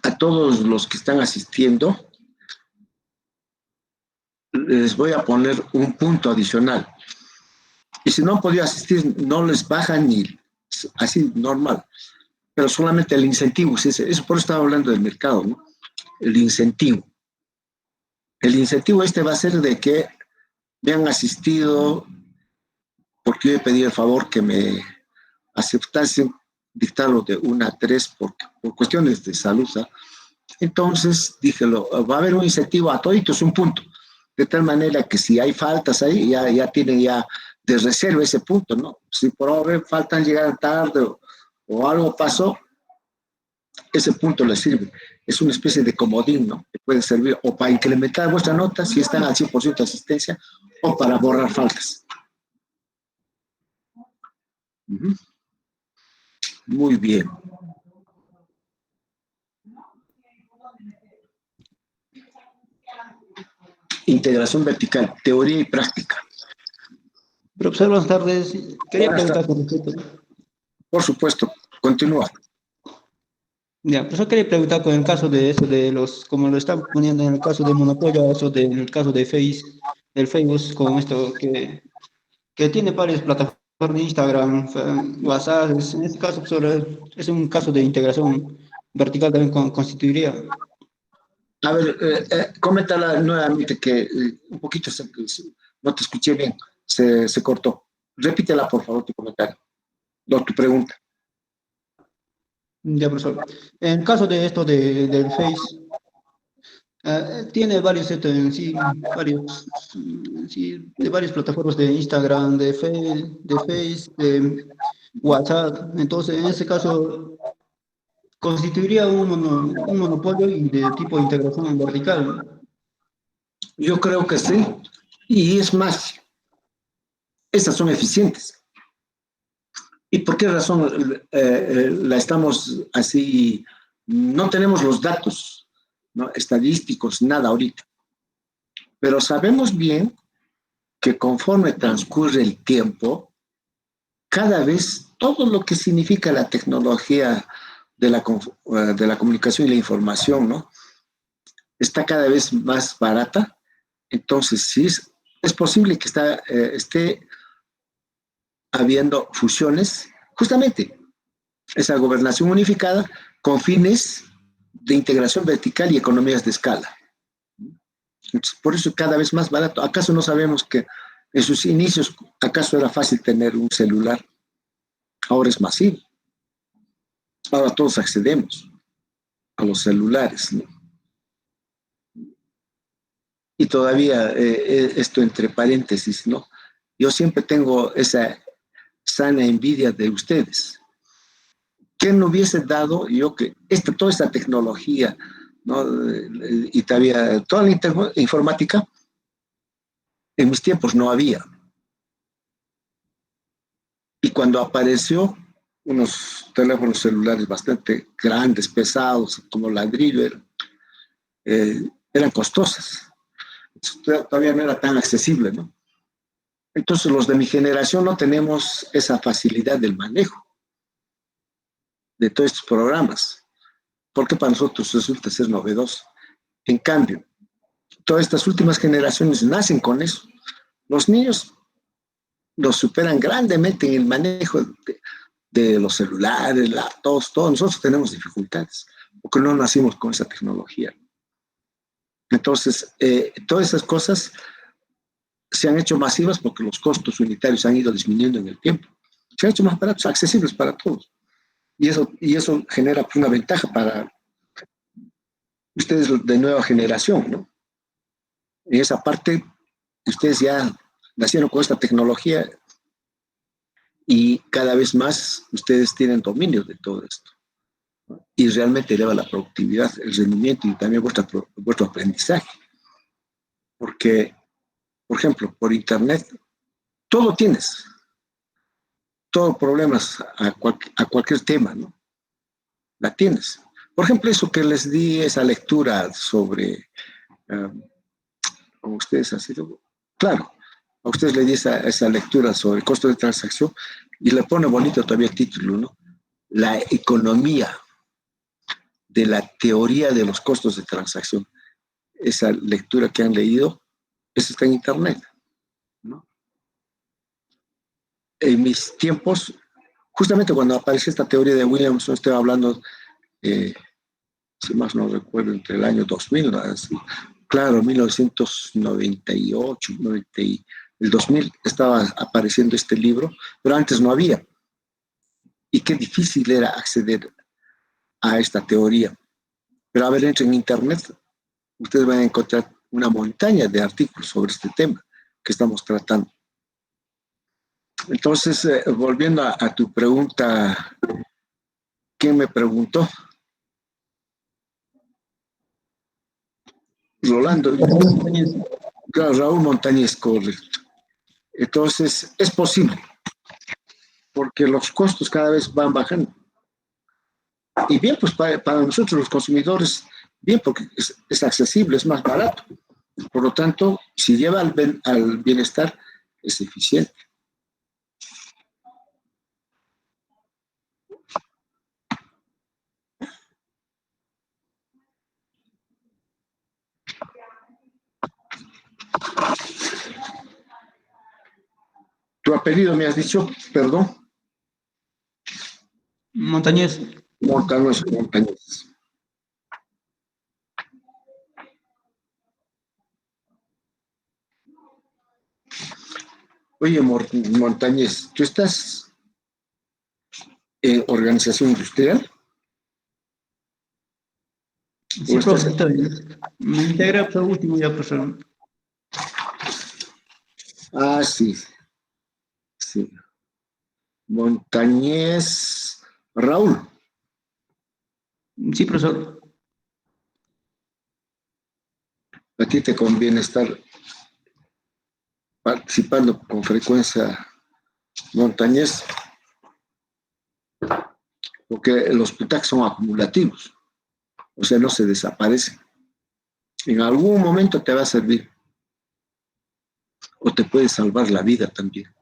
a todos los que están asistiendo, les voy a poner un punto adicional. Y si no han podido asistir, no les bajan ni así normal, pero solamente el incentivo. Eso por eso estaba hablando del mercado, ¿no? El incentivo. El incentivo va a ser de que me han asistido, porque yo he pedido el favor que me aceptasen dictarlo de 1 a 3 por cuestiones de salud, ¿eh? Entonces dije, va a haber un incentivo a toditos, un punto, de tal manera que si hay faltas ahí, ya tienen ya de reserva ese punto, ¿no? Si por ahora faltan llegar tarde o algo pasó, ese punto les sirve. Es una especie de comodín, ¿no? Que puede servir o para incrementar vuestra nota si están al 100% de asistencia o para borrar faltas. Muy bien. Integración vertical, teoría y práctica. Profesor, buenas tardes. Quería preguntar con respecto. Por supuesto, continúa. Ya, profesor, quería preguntar con el caso de eso, de los, como lo están poniendo en el caso de Monopolio, eso del caso de del Facebook, con esto que tiene varias plataformas, Instagram, WhatsApp. En este caso, profesor, es un caso de integración vertical también constituiría. A ver, coméntala nuevamente que un poquito no te escuché bien, se cortó. Repítela, por favor, tu comentario, tu pregunta. Ya, profesor. En el caso de esto del Face, tiene varios, de varias plataformas de Instagram, de Face, de WhatsApp. Entonces, en ese caso, constituiría un monopolio y de tipo de integración vertical. Yo creo que sí. Y es más, estas son eficientes. ¿Y por qué razón la estamos así? No tenemos los datos, ¿no? Estadísticos, nada ahorita. Pero sabemos bien que conforme transcurre el tiempo, cada vez todo lo que significa la tecnología de la comunicación y la información, ¿no? Está cada vez más barata. Entonces, sí, es posible que esté habiendo fusiones justamente esa gobernación unificada con fines de integración vertical y economías de escala. Entonces, por eso cada vez más barato. ¿Acaso no sabemos que en sus inicios, acaso era fácil tener un celular? Ahora es masivo. Ahora todos accedemos a los celulares, ¿no? Y todavía esto entre paréntesis, ¿no? Yo siempre tengo esa sana envidia de ustedes. ¿Qué no hubiese dado yo que toda esta tecnología, ¿no? Y todavía toda la informática, en mis tiempos no había. Y cuando apareció unos teléfonos celulares bastante grandes, pesados, como ladrillo, eran costosas. Todavía no era tan accesible, ¿no? Entonces los de mi generación no tenemos esa facilidad del manejo de todos estos programas, porque para nosotros resulta ser novedoso. En cambio, todas estas últimas generaciones nacen con eso. Los niños nos superan grandemente en el manejo de los celulares, laptops, todos nosotros tenemos dificultades, porque no nacimos con esa tecnología. Entonces, todas esas cosas se han hecho masivas porque los costos unitarios han ido disminuyendo en el tiempo. Se han hecho más baratos, accesibles para todos. Y eso genera una ventaja para ustedes de nueva generación, ¿no? En esa parte, ustedes ya nacieron con esta tecnología y cada vez más ustedes tienen dominio de todo esto, ¿no? Y realmente eleva la productividad, el rendimiento y también vuestro aprendizaje. Porque, por ejemplo, por internet, todo tienes, todo problemas a cualquier tema, ¿no? La tienes. Por ejemplo, eso que les di, esa lectura sobre, como ustedes han sido, claro, a ustedes les di esa lectura sobre el costo de transacción y le pone bonito todavía el título, ¿no? La economía de la teoría de los costos de transacción. Esa lectura que han leído, eso está en internet, ¿no? En mis tiempos, justamente cuando apareció esta teoría de Williamson, estoy hablando, si más no recuerdo, entre el año 2000, ¿no? Así, claro, 1998, el 2000 estaba apareciendo este libro, pero antes no había. Y qué difícil era acceder a esta teoría. Pero a ver, entren en internet, ustedes van a encontrar una montaña de artículos sobre este tema que estamos tratando. Entonces, volviendo a tu pregunta, ¿quién me preguntó? Rolando. Claro, Raúl Montañez, correcto. Entonces, es posible, porque los costos cada vez van bajando. Y bien, pues para nosotros los consumidores, bien, porque es accesible, es más barato. Por lo tanto, si lleva al bienestar, es eficiente. Tu apellido me has dicho, perdón. Montañez. Montañez. Oye, Montañez, ¿tú estás en organización industrial? Sí, profesor. Me integré a lo último ya, profesor. Ah, sí. Sí. Montañez Raúl. Sí, profesor. A ti te conviene estar participando con frecuencia, Montañez, porque los PUTAC son acumulativos, o sea, no se desaparecen. En algún momento te va a servir o te puede salvar la vida también.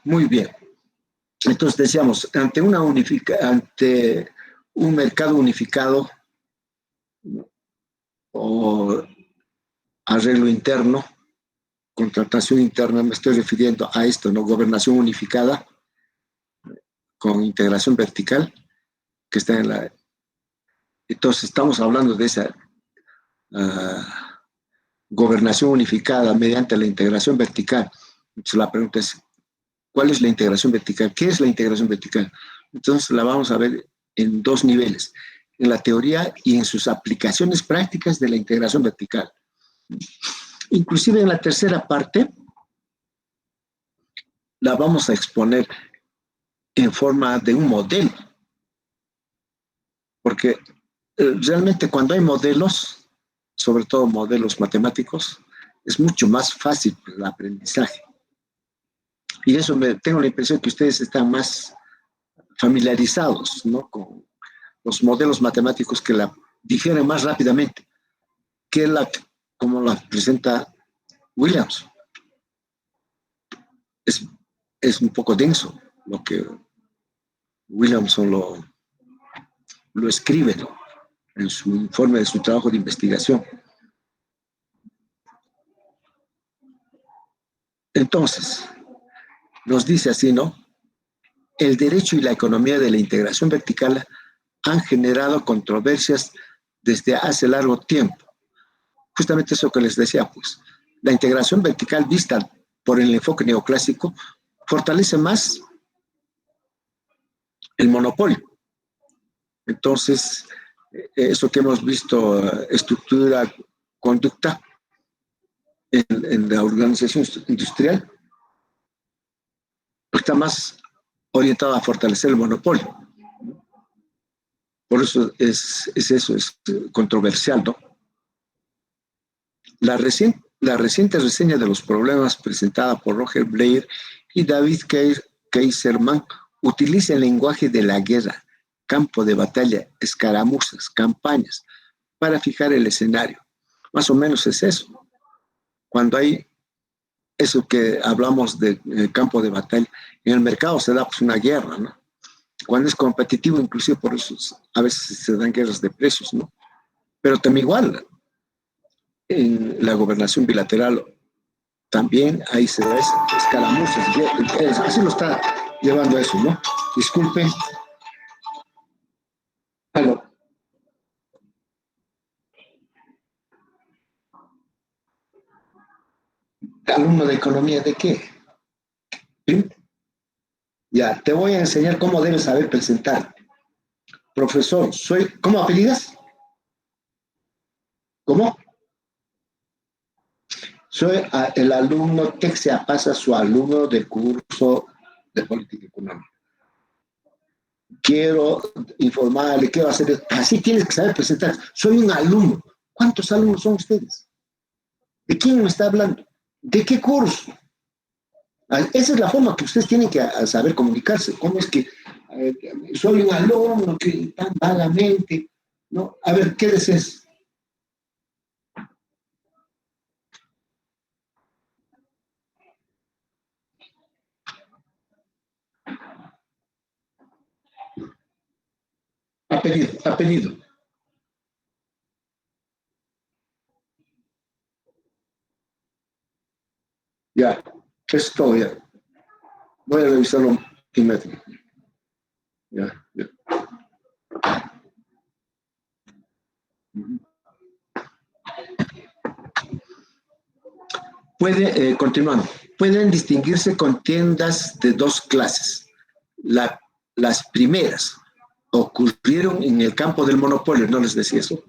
Muy bien. Entonces decíamos, ante un mercado unificado, o arreglo interno, contratación interna, me estoy refiriendo a esto, ¿no? Gobernación unificada con integración vertical, que está en la... Entonces, estamos hablando de esa gobernación unificada mediante la integración vertical. Entonces, la pregunta es, ¿cuál es la integración vertical? ¿Qué es la integración vertical? Entonces, la vamos a ver en dos niveles, en la teoría y en sus aplicaciones prácticas de la integración vertical. Inclusive en la tercera parte, la vamos a exponer en forma de un modelo, porque realmente cuando hay modelos, sobre todo modelos matemáticos, es mucho más fácil el aprendizaje. Y eso tengo la impresión que ustedes están más familiarizados, ¿no? Con los modelos matemáticos que la digieren más rápidamente que como la presenta Williams. Es un poco denso lo que Williamson lo escribe, ¿no? En su informe de su trabajo de investigación. Entonces, nos dice así, ¿no? El derecho y la economía de la integración vertical han generado controversias desde hace largo tiempo. Justamente eso que les decía, pues, la integración vertical vista por el enfoque neoclásico fortalece más el monopolio. Entonces, eso que hemos visto, estructura, conducta, en la organización industrial, está más orientada a fortalecer el monopolio. Por eso es controversial, ¿no? La reciente reseña de los problemas presentada por Roger Blair y David Kaiserman utiliza el lenguaje de la guerra, campo de batalla, escaramuzas, campañas, para fijar el escenario. Más o menos es eso. Cuando hay eso que hablamos de campo de batalla, en el mercado se da pues una guerra, ¿no? Cuando es competitivo, inclusive por eso a veces se dan guerras de precios, ¿no? Pero también igual, en la gobernación bilateral también ahí se da escaramuzas, así lo está llevando eso, ¿no? Disculpen. Aló. ¿Alumno de economía de qué? ¿Sí? Ya, te voy a enseñar cómo debes saber presentar. Profesor, ¿cómo apellidas? ¿Cómo? Soy el alumno Texia Pasa, su alumno del curso de política económica. Quiero informarle, quiero hacer, así tienes que saber presentar. Soy un alumno. ¿Cuántos alumnos son ustedes? ¿De quién me está hablando? ¿De qué curso? Esa es la forma que ustedes tienen que saber comunicarse. ¿Cómo es que soy un alumno que tan vagamente, ¿no? A ver, ¿qué deseas? Apellido. Ya, es todo ya. Voy a revisarlo inmediatamente. Ya. Continuando. Pueden distinguirse contiendas de dos clases. Las primeras ocurrieron en el campo del monopolio, ¿no les decía eso?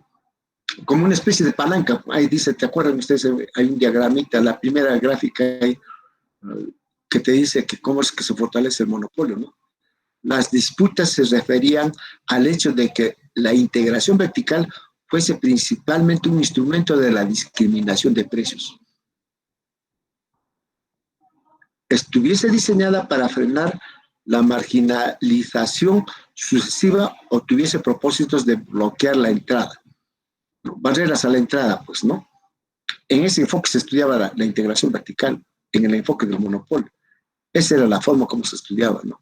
Como una especie de palanca. Ahí dice, ¿te acuerdan ustedes? Hay un diagramita, la primera gráfica ahí, que te dice que cómo es que se fortalece el monopolio, ¿no? Las disputas se referían al hecho de que la integración vertical fuese principalmente un instrumento de la discriminación de precios. Estuviese diseñada para frenar la marginalización sucesiva o tuviese propósitos de bloquear la entrada, ¿no? Barreras a la entrada, pues, ¿no? En ese enfoque se estudiaba la integración vertical, en el enfoque del monopolio. Esa era la forma como se estudiaba, ¿no?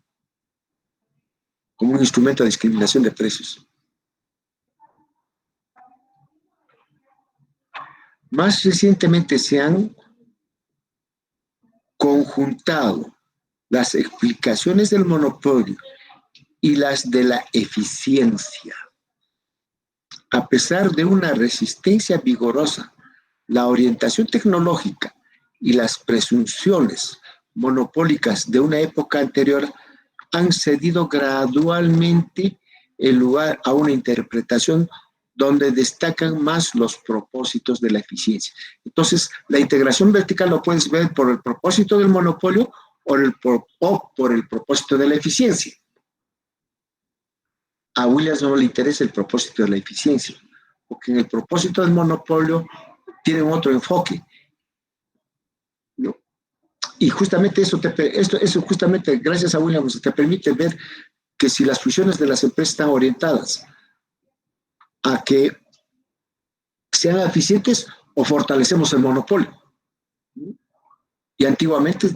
Como un instrumento de discriminación de precios. Más recientemente se han conjuntado las explicaciones del monopolio y las de la eficiencia. A pesar de una resistencia vigorosa, la orientación tecnológica y las presunciones monopólicas de una época anterior han cedido gradualmente el lugar a una interpretación donde destacan más los propósitos de la eficiencia. Entonces, la integración vertical lo puedes ver por el propósito del monopolio o por el propósito de la eficiencia. A Williams no le interesa el propósito de la eficiencia, porque en el propósito del monopolio tienen otro enfoque, ¿no? Y justamente eso justamente gracias a Williams te permite ver que si las fusiones de las empresas están orientadas a que sean eficientes o fortalecemos el monopolio. Y antiguamente,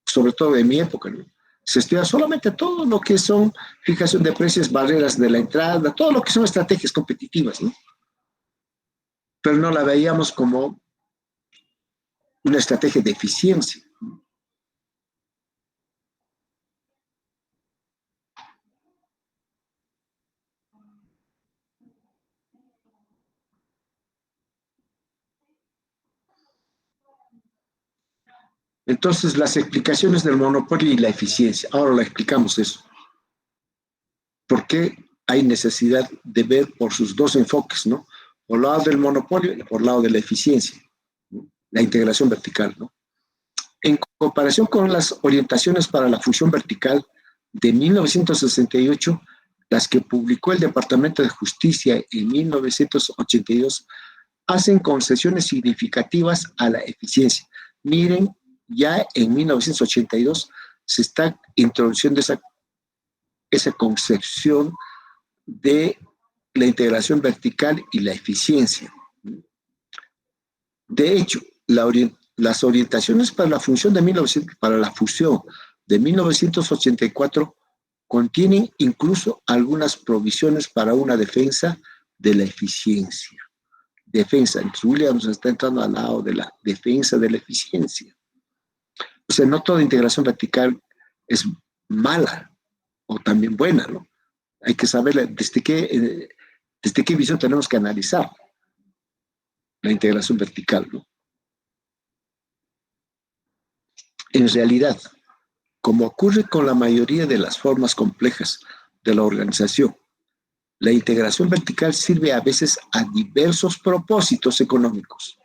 sobre todo en mi época, ¿no?, se estudia solamente todo lo que son fijación de precios, barreras de la entrada, todo lo que son estrategias competitivas, ¿no? Pero no la veíamos como una estrategia de eficiencia. Entonces, las explicaciones del monopolio y la eficiencia. Ahora la explicamos eso. ¿Por qué hay necesidad de ver por sus dos enfoques, ¿no? Por el lado del monopolio y por el lado de la eficiencia, ¿no?, la integración vertical, ¿no? En comparación con las orientaciones para la fusión vertical de 1968, las que publicó el Departamento de Justicia en 1982, hacen concesiones significativas a la eficiencia. Miren, ya en 1982 se está introduciendo esa concepción de la integración vertical y la eficiencia. De hecho, las orientaciones para la fusión de 1984 contienen incluso algunas provisiones para una defensa de la eficiencia. Defensa, entonces Williams está entrando al lado de la defensa de la eficiencia. O sea, no toda integración vertical es mala o también buena, ¿no? Hay que saber desde qué visión tenemos que analizar la integración vertical, ¿no? En realidad, como ocurre con la mayoría de las formas complejas de la organización, la integración vertical sirve a veces a diversos propósitos económicos.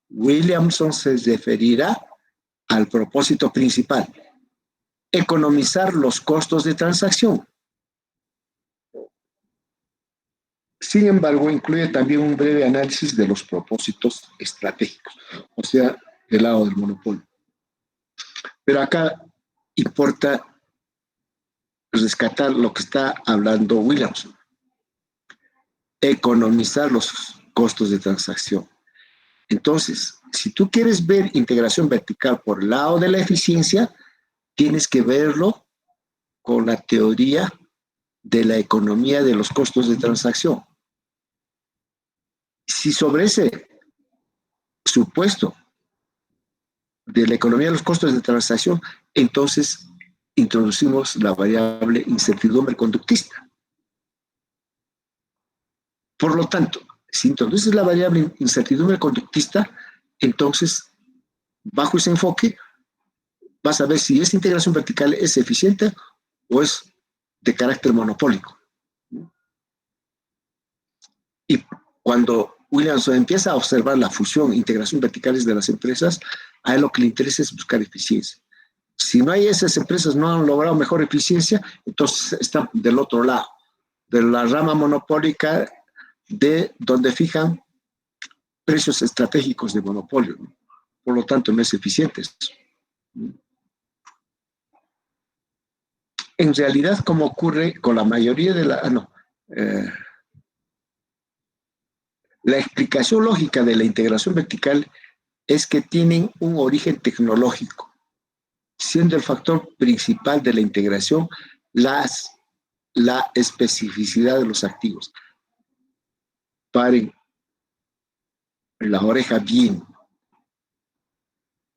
Williamson se referirá al propósito principal: economizar los costos de transacción. Sin embargo, incluye también un breve análisis de los propósitos estratégicos, o sea, del lado del monopolio. Pero acá importa rescatar lo que está hablando Williamson: economizar los costos de transacción. Entonces, si tú quieres ver integración vertical por el lado de la eficiencia, tienes que verlo con la teoría de la economía de los costos de transacción. Si sobre ese supuesto de la economía de los costos de transacción, entonces introducimos la variable incertidumbre conductista. Por lo tanto, si introduces la variable incertidumbre conductista, entonces, bajo ese enfoque, vas a ver si esta integración vertical es eficiente o es de carácter monopólico. Y cuando Williamson empieza a observar la fusión e integración verticales de las empresas, a él lo que le interesa es buscar eficiencia. Si no hay esas empresas, no han logrado mejor eficiencia, entonces están del otro lado, de la rama monopólica, de donde fijan precios estratégicos de monopolio, ¿no? Por lo tanto, no es eficiente. En realidad, como ocurre con la mayoría de la explicación lógica de la integración vertical es que tienen un origen tecnológico, siendo el factor principal de la integración la especificidad de los activos. Paren. la oreja bien,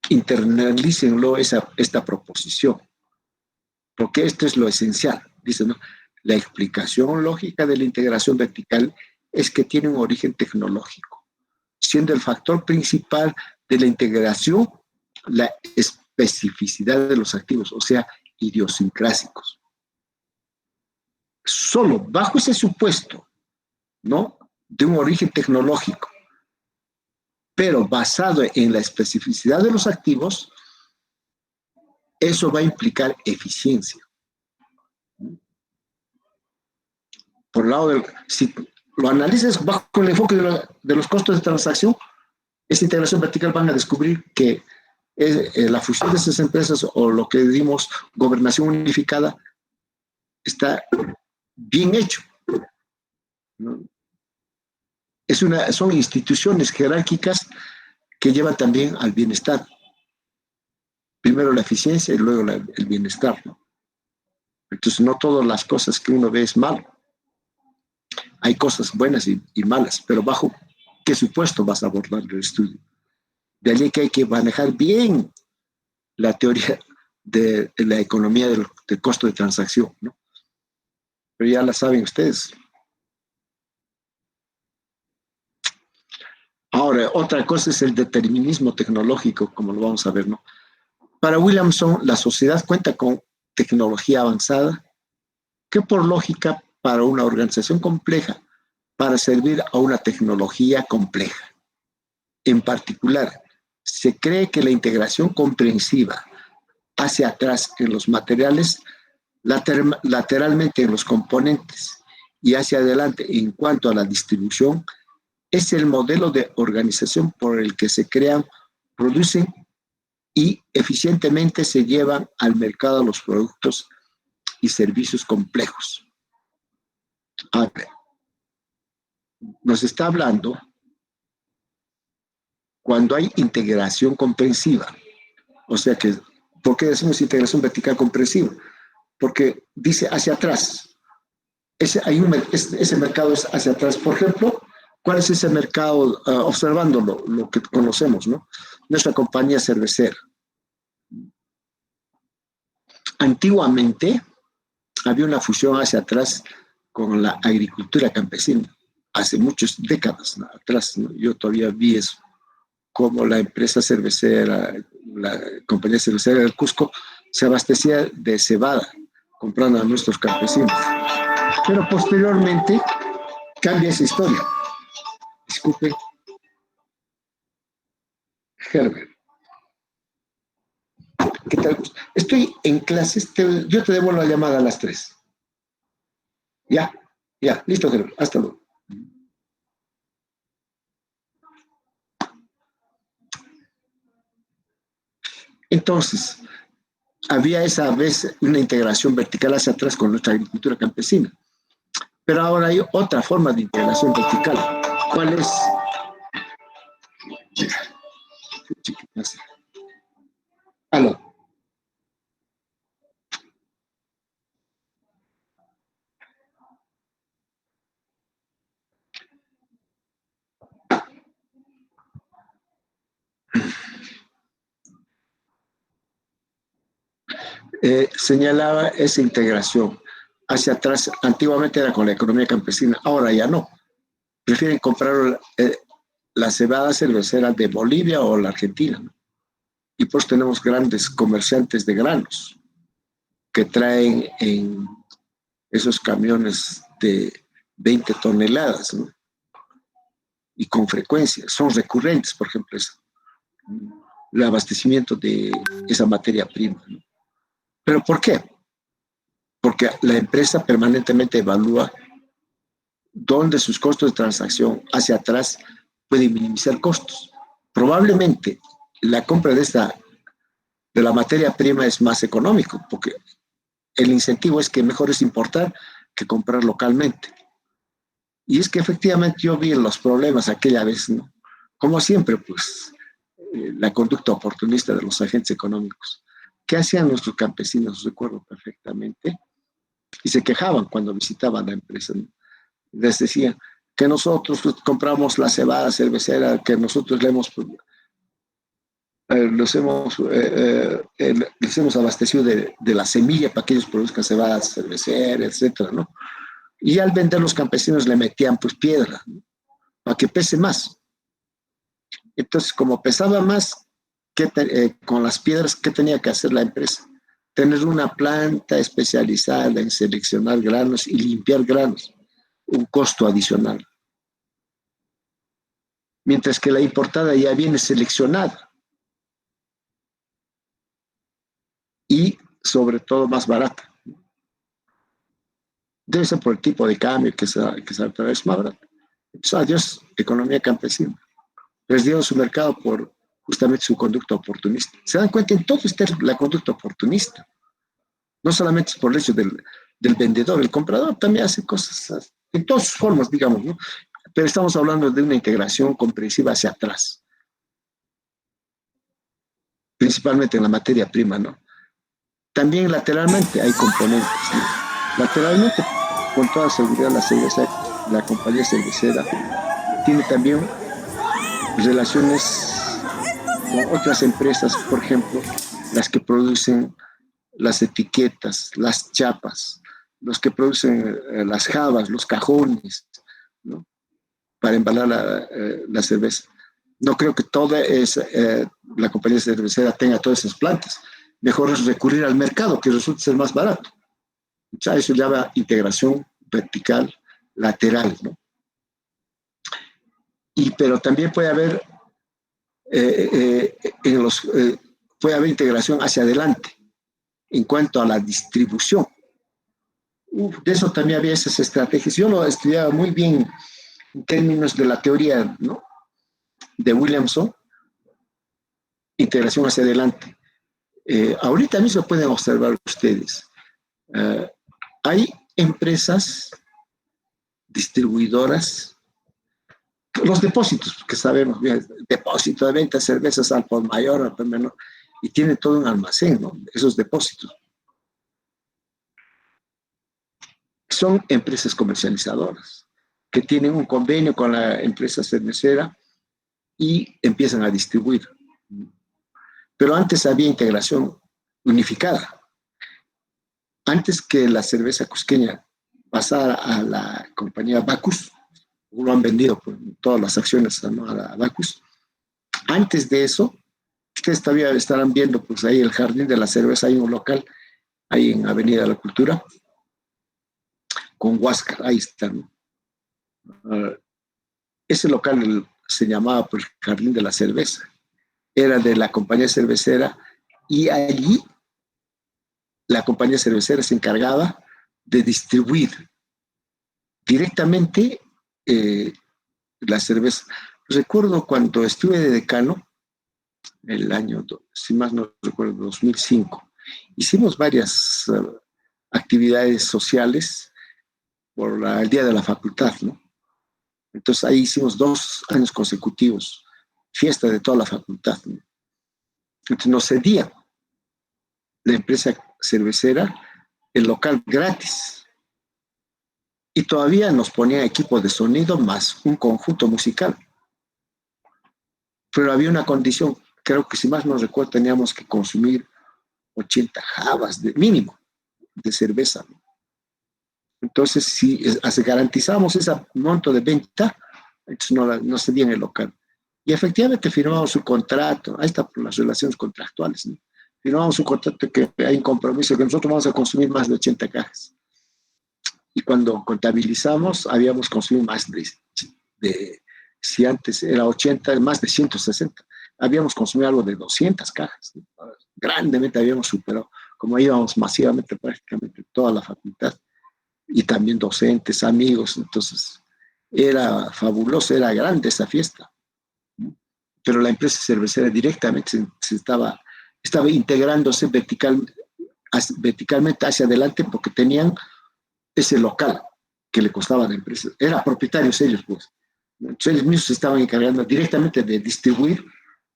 internalícenlo esta proposición, porque esto es lo esencial. Dice, ¿no? La explicación lógica de la integración vertical es que tiene un origen tecnológico, siendo el factor principal de la integración la especificidad de los activos, o sea, idiosincrásicos. Solo bajo ese supuesto, ¿no?, de un origen tecnológico, pero basado en la especificidad de los activos, eso va a implicar eficiencia. Por el lado si lo analizas bajo el enfoque de los costos de transacción, esta integración vertical van a descubrir que la fusión de esas empresas, o lo que dimos gobernación unificada, está bien hecho, ¿no? Son instituciones jerárquicas que llevan también al bienestar. Primero la eficiencia y luego el bienestar, ¿no? Entonces, no todas las cosas que uno ve es malo. Hay cosas buenas y malas, pero bajo qué supuesto vas a abordar el estudio. De allí que hay que manejar bien la teoría de la economía del costo de transacción, ¿no? Pero ya la saben ustedes. Ahora, otra cosa es el determinismo tecnológico, como lo vamos a ver, ¿no? Para Williamson, la sociedad cuenta con tecnología avanzada que, por lógica, para una organización compleja, para servir a una tecnología compleja. En particular, se cree que la integración comprensiva hacia atrás en los materiales, lateralmente en los componentes y hacia adelante en cuanto a la distribución, es el modelo de organización por el que se crean, producen y eficientemente se llevan al mercado los productos y servicios complejos. A ver, nos está hablando cuando hay integración comprensiva. O sea que, ¿por qué decimos integración vertical comprensiva? Porque dice hacia atrás. Ese mercado es hacia atrás. Por ejemplo, ¿cuál es ese mercado? Observando lo que conocemos, ¿no? Nuestra compañía cervecera. Antiguamente había una fusión hacia atrás con la agricultura campesina. Hace muchas décadas, ¿no?, atrás, ¿no? Yo todavía vi eso, como la empresa cervecera, la compañía cervecera del Cusco, se abastecía de cebada, comprando a nuestros campesinos. Pero posteriormente cambia esa historia. Disculpen. Herbert. ¿Qué tal? Estoy en clases, yo te devuelvo la llamada a las 3. Ya, listo, Herbert, hasta luego. Entonces, había esa vez una integración vertical hacia atrás con nuestra agricultura campesina. Pero ahora hay otra forma de integración vertical. ¿Cuál es? Aló. Señalaba esa integración hacia atrás. Antiguamente era con la economía campesina, ahora ya no. Prefieren comprar la cebada cervecera de Bolivia o la Argentina, ¿no? Y pues tenemos grandes comerciantes de granos que traen en esos camiones de 20 toneladas, ¿no? Y con frecuencia, son recurrentes, por ejemplo, el abastecimiento de esa materia prima, ¿no? ¿Pero por qué? Porque la empresa permanentemente evalúa dónde sus costos de transacción hacia atrás pueden minimizar costos. Probablemente la compra de la materia prima es más económico, porque el incentivo es que mejor es importar que comprar localmente. Y es que efectivamente yo vi los problemas aquella vez, ¿no? Como siempre, pues, la conducta oportunista de los agentes económicos. ¿Qué hacían nuestros campesinos? Recuerdo perfectamente. Y se quejaban cuando visitaban la empresa, ¿no? Les decían, que nosotros compramos la cebada cervecera, que nosotros les hemos abastecido de la semilla para que ellos produzcan cebada cervecera, etcétera, ¿no? Y al vender los campesinos le metían pues piedra, ¿no? Para que pese más. Entonces, como pesaba más con las piedras, ¿qué tenía que hacer la empresa? Tener una planta especializada en seleccionar granos y limpiar granos, un costo adicional. Mientras que la importada ya viene seleccionada y sobre todo más barata. Debe ser por el tipo de cambio que es más barato. Entonces, adiós, economía campesina. Les dieron su mercado por justamente su conducta oportunista. Se dan cuenta, en todo está la conducta oportunista. No solamente es por el hecho del vendedor, el comprador también hace cosas en todas sus formas, digamos, ¿no? Pero estamos hablando de una integración comprensiva hacia atrás, principalmente en la materia prima, ¿no? También lateralmente hay componentes, ¿no? Lateralmente, con toda seguridad, la compañía cervecera tiene también relaciones con otras empresas, por ejemplo, las que producen las etiquetas, las chapas, los que producen las jabas, los cajones, ¿no? Para embalar la cerveza. No creo que la compañía cervecera tenga todas esas plantas. Mejor es recurrir al mercado, que resulta ser más barato. O sea, eso llama integración vertical, lateral, ¿no? Pero también puede haber puede haber integración hacia adelante en cuanto a la distribución. De eso también había esas estrategias. Yo lo estudiaba muy bien en términos de la teoría, ¿no?, de Williamson, integración hacia adelante. Ahorita mismo pueden observar ustedes. Hay empresas distribuidoras, los depósitos, que sabemos bien, depósito de venta de cervezas al por mayor, al por menor, y tienen todo un almacén, ¿no?, esos depósitos. Son empresas comercializadoras que tienen un convenio con la empresa cervecera y empiezan a distribuir. Pero antes había integración unificada. Antes que la cerveza cusqueña pasara a la compañía Bacus, lo han vendido por todas las acciones, ¿no?, a la Bacus. Antes de eso, ustedes todavía estarán viendo pues ahí el Jardín de la Cerveza, hay un local ahí en Avenida de la Cultura, con Huáscar, ahí están. Ese local se llamaba pues el Jardín de la Cerveza, era de la compañía cervecera, y allí la compañía cervecera se encargaba de distribuir directamente la cerveza. Recuerdo cuando estuve de decano, el año, si más no recuerdo, 2005, hicimos varias actividades sociales por el Día de la Facultad, ¿no? Entonces ahí hicimos 2 años consecutivos, fiesta de toda la facultad, ¿no? Entonces nos cedía la empresa cervecera el local gratis. Y todavía nos ponía equipo de sonido más un conjunto musical. Pero había una condición, creo que si más no recuerdo teníamos que consumir 80 jabas de mínimo de cerveza, ¿no? Entonces, si garantizamos ese monto de venta, entonces no cedía en el local. Y efectivamente firmamos un contrato, ahí están las relaciones contractuales, ¿no? Firmamos un contrato que hay un compromiso que nosotros vamos a consumir más de 80 cajas. Y cuando contabilizamos, habíamos consumido más si antes era 80, más de 160. Habíamos consumido algo de 200 cajas, ¿no? Grandemente habíamos superado, como íbamos masivamente prácticamente toda la facultad, y también docentes, amigos. Entonces era fabuloso, era grande esa fiesta, ¿no? Pero la empresa cervecera directamente estaba integrándose verticalmente hacia adelante, porque tenían ese local que le costaba a la empresa. Eran propietarios ellos, pues. Entonces ellos mismos se estaban encargando directamente de distribuir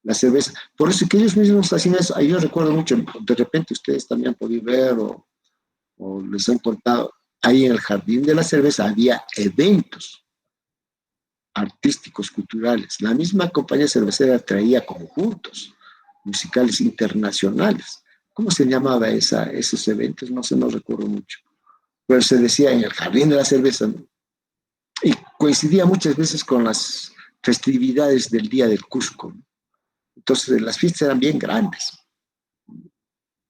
la cerveza. Por eso que ellos mismos hacían eso. Yo recuerdo mucho, de repente ustedes también han podido ver o les han contado, ahí en el Jardín de la Cerveza había eventos artísticos, culturales. La misma compañía cervecera traía conjuntos musicales internacionales. ¿Cómo se llamaba esos eventos? No sé, no recuerdo mucho. Pero se decía en el Jardín de la Cerveza, ¿no? Y coincidía muchas veces con las festividades del Día del Cusco, ¿no? Entonces las fiestas eran bien grandes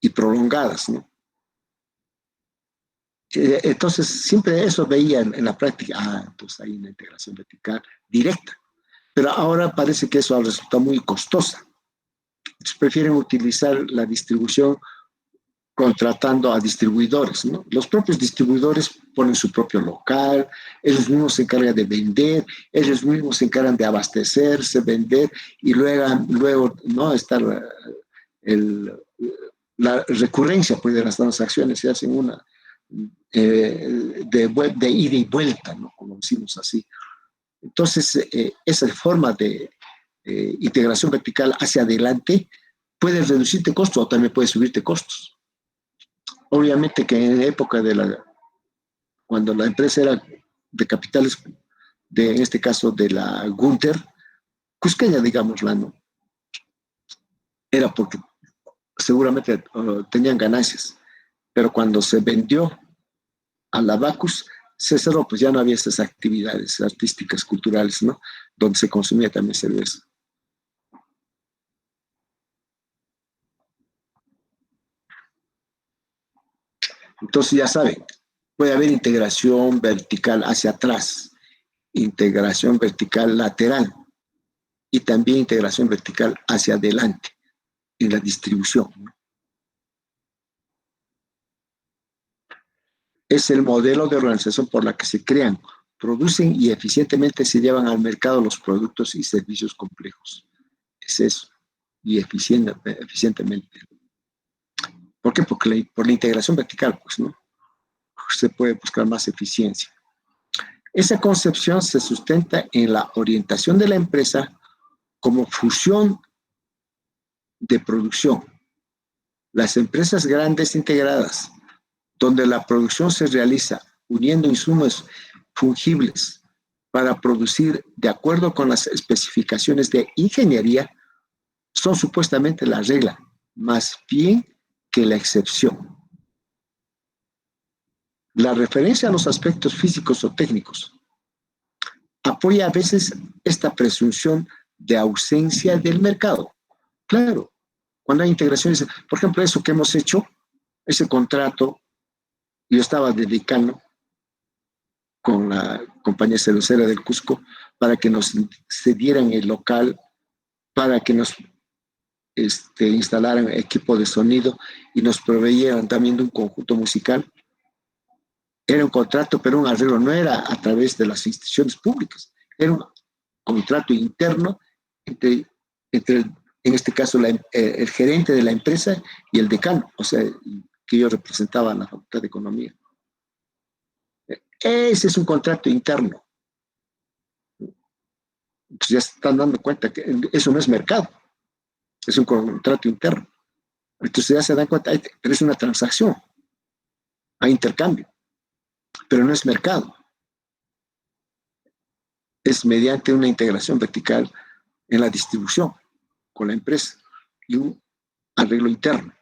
y prolongadas, ¿no? Entonces siempre eso veía en la práctica, entonces hay una integración vertical directa. Pero ahora parece que eso resulta muy costosa. Entonces prefieren utilizar la distribución contratando a distribuidores, ¿no? Los propios distribuidores ponen su propio local, ellos mismos se encargan de vender, ellos mismos se encargan de abastecerse, vender, y luego ¿no? Está la recurrencia pues, de las transacciones, se hacen una de ida y vuelta, ¿no? Como decimos así. Entonces, esa forma de integración vertical hacia adelante puede reducirte costos o también puede subirte costos. Obviamente que en la época cuando la empresa era de capitales, en este caso de la Gunther, cusqueña, digámosla, ¿no? Era porque seguramente tenían ganancias, pero cuando se vendió a la Bacus, se cerró, pues ya no había esas actividades artísticas, culturales, ¿no? Donde se consumía también cerveza. Entonces ya saben, puede haber integración vertical hacia atrás, integración vertical lateral y también integración vertical hacia adelante en la distribución, ¿no? Es el modelo de organización por la que se crean, producen y eficientemente se llevan al mercado los productos y servicios complejos. Es eso, y eficientemente. ¿Por qué? Porque por la integración vertical, pues, ¿no? Se puede buscar más eficiencia. Esa concepción se sustenta en la orientación de la empresa como fusión de producción. Las empresas grandes integradas, donde la producción se realiza uniendo insumos fungibles para producir de acuerdo con las especificaciones de ingeniería, son supuestamente la regla, más bien que la excepción. La referencia a los aspectos físicos o técnicos apoya a veces esta presunción de ausencia del mercado. Claro, cuando hay integraciones, por ejemplo, eso que hemos hecho, ese contrato, yo estaba dedicando con la compañía cervecera del Cusco para que nos cedieran el local, para que nos instalaran equipo de sonido y nos proveyeran también de un conjunto musical. Era un contrato, pero un arreglo, no era a través de las instituciones públicas, era un contrato interno entre en este caso, el gerente de la empresa y el decano, o sea, que yo representaba en la Facultad de Economía. Ese es un contrato interno. Entonces ya se están dando cuenta que eso no es mercado, es un contrato interno. Entonces ya se dan cuenta, pero es una transacción, hay intercambio, pero no es mercado. Es mediante una integración vertical en la distribución con la empresa y un arreglo interno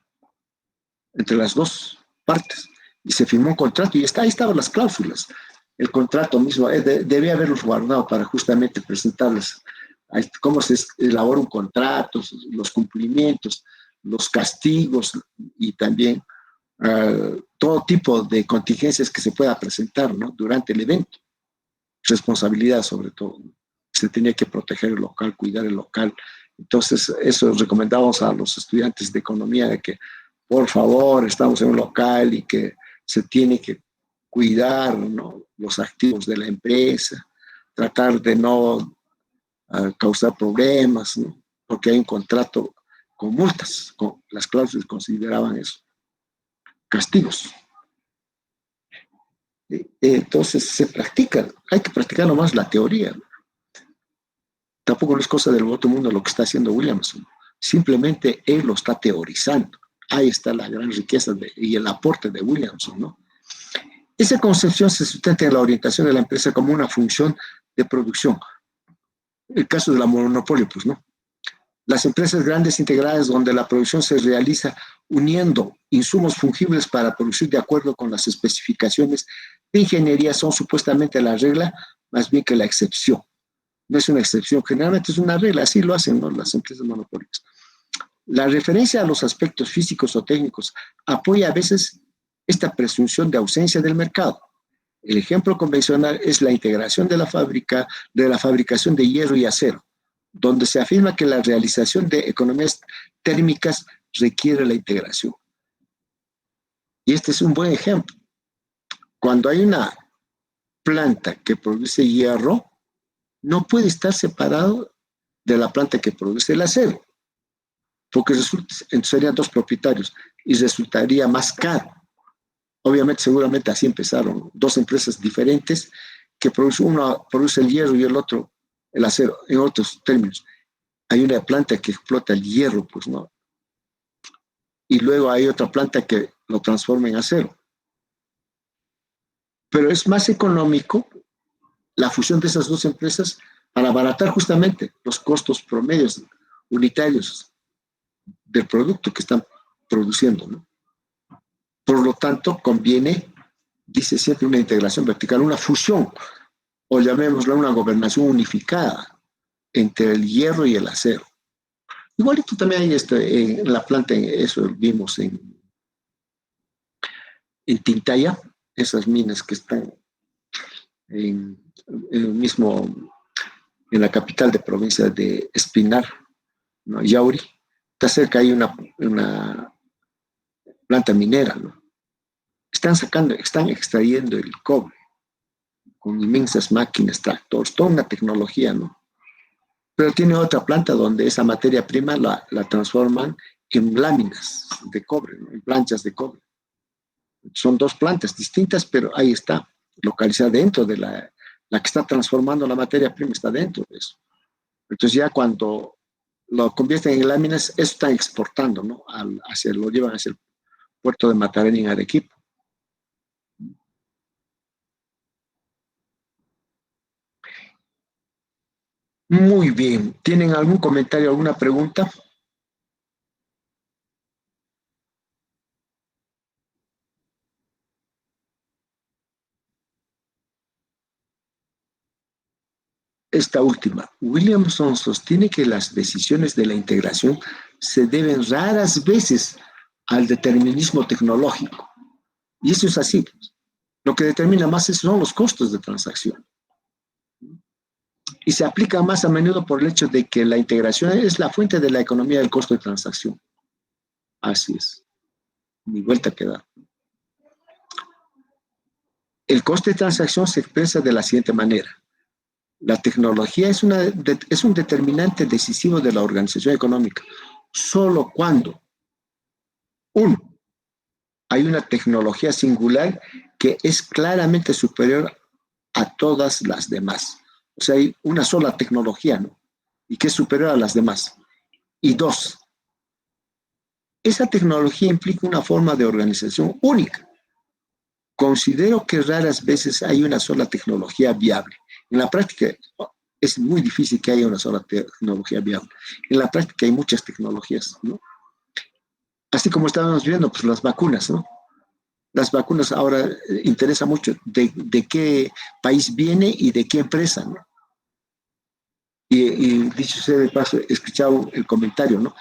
entre las dos partes. Y se firmó un contrato y ahí estaban las cláusulas. El contrato mismo, debía haberlos guardado para justamente presentarles cómo se elabora un contrato, los cumplimientos, los castigos y también todo tipo de contingencias que se pueda presentar, ¿no? Durante el evento. Responsabilidad sobre todo, ¿no? Se tenía que proteger el local, cuidar el local. Entonces, eso recomendamos a los estudiantes de economía de que, por favor, estamos en un local y que se tiene que cuidar, ¿no? Los activos de la empresa, tratar de no causar problemas, ¿no? Porque hay un contrato con multas, las cláusulas consideraban eso, castigos. Entonces se practica, hay que practicar nomás la teoría, ¿no? Tampoco no es cosa del otro mundo lo que está haciendo Williamson, simplemente él lo está teorizando. Ahí está la gran riqueza y el aporte de Williamson, ¿no? Esa concepción se sustenta en la orientación de la empresa como una función de producción. el caso de la monopolio, pues, ¿no? Las empresas grandes integradas donde la producción se realiza uniendo insumos fungibles para producir de acuerdo con las especificaciones de ingeniería son supuestamente la regla, más bien que la excepción. No es una excepción, generalmente es una regla, así lo hacen, ¿no?, las empresas monopólicas. La referencia a los aspectos físicos o técnicos apoya a veces esta presunción de ausencia del mercado. El ejemplo convencional es la integración de la fabricación de hierro y acero, donde se afirma que la realización de economías térmicas requiere la integración. Y este es un buen ejemplo. Cuando hay una planta que produce hierro, no puede estar separado de la planta que produce el acero, porque serían dos propietarios y resultaría más caro. Obviamente, seguramente así empezaron dos empresas diferentes que uno produce el hierro y el otro el acero, en otros términos. Hay una planta que explota el hierro, pues, ¿no? Y luego hay otra planta que lo transforma en acero. Pero es más económico la fusión de esas dos empresas para abaratar justamente los costos promedios unitarios del producto que están produciendo, ¿no? Por lo tanto, conviene, dice siempre, una integración vertical, una fusión, o llamémosla una gobernación unificada entre el hierro y el acero. Igualito también hay en la planta, eso vimos en Tintaya, esas minas que están en la capital de provincia de Espinar, ¿no?, Yauri. Está cerca, hay una planta minera, ¿no? Están extrayendo el cobre con inmensas máquinas, tractores, toda una tecnología, ¿no? Pero tiene otra planta donde esa materia prima la transforman en láminas de cobre, ¿no?, en planchas de cobre. Son dos plantas distintas, pero ahí está, localizada dentro de la que está transformando la materia prima, está dentro de eso. Entonces ya cuando lo convierten en láminas, eso están exportando, ¿no?, lo llevan hacia el puerto de Matarén en Arequipa. Muy bien. ¿Tienen algún comentario, alguna pregunta? Esta última. Williamson sostiene que las decisiones de la integración se deben raras veces al determinismo tecnológico. Y eso es así. Lo que determina más son los costos de transacción. Y se aplica más a menudo por el hecho de que la integración es la fuente de la economía del costo de transacción. Así es. Ni vuelta que dar. El coste de transacción se expresa de la siguiente manera. La tecnología es un determinante decisivo de la organización económica, solo cuando, uno, hay una tecnología singular que es claramente superior a todas las demás. O sea, hay una sola tecnología, ¿no?, y que es superior a las demás. Y dos, esa tecnología implica una forma de organización única. Considero que raras veces hay una sola tecnología viable. En la práctica es muy difícil que haya una sola tecnología viable. En la práctica hay muchas tecnologías, ¿no? Así como estábamos viendo, pues las vacunas, ¿no? Las vacunas ahora interesa mucho de qué país viene y de qué empresa, ¿no? Y dicho sea de paso, he escuchado el comentario, ¿no?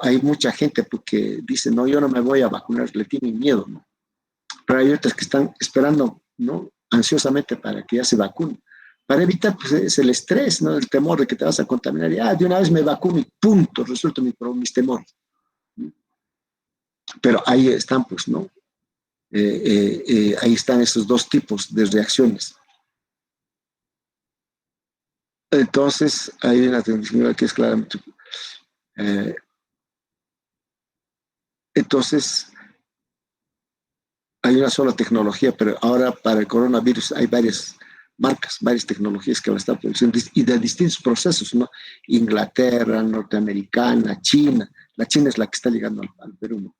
Hay mucha gente que dice, no, yo no me voy a vacunar, le tienen miedo, ¿no? Pero hay otras que están esperando, ¿no?, ansiosamente para que ya se vacunen, para evitar, pues, es el estrés, ¿no?, el temor de que te vas a contaminar, y de una vez me vacuno y punto, resuelto mis temores. Pero ahí están, pues, ¿no? Ahí están esos dos tipos de reacciones. Entonces, hay una tecnología que es claramente... entonces, hay una sola tecnología, pero ahora para el coronavirus hay varias marcas, varias tecnologías que la están produciendo y de distintos procesos, ¿no? Inglaterra, norteamericana, China. La China es la que está llegando al Perú, ¿no?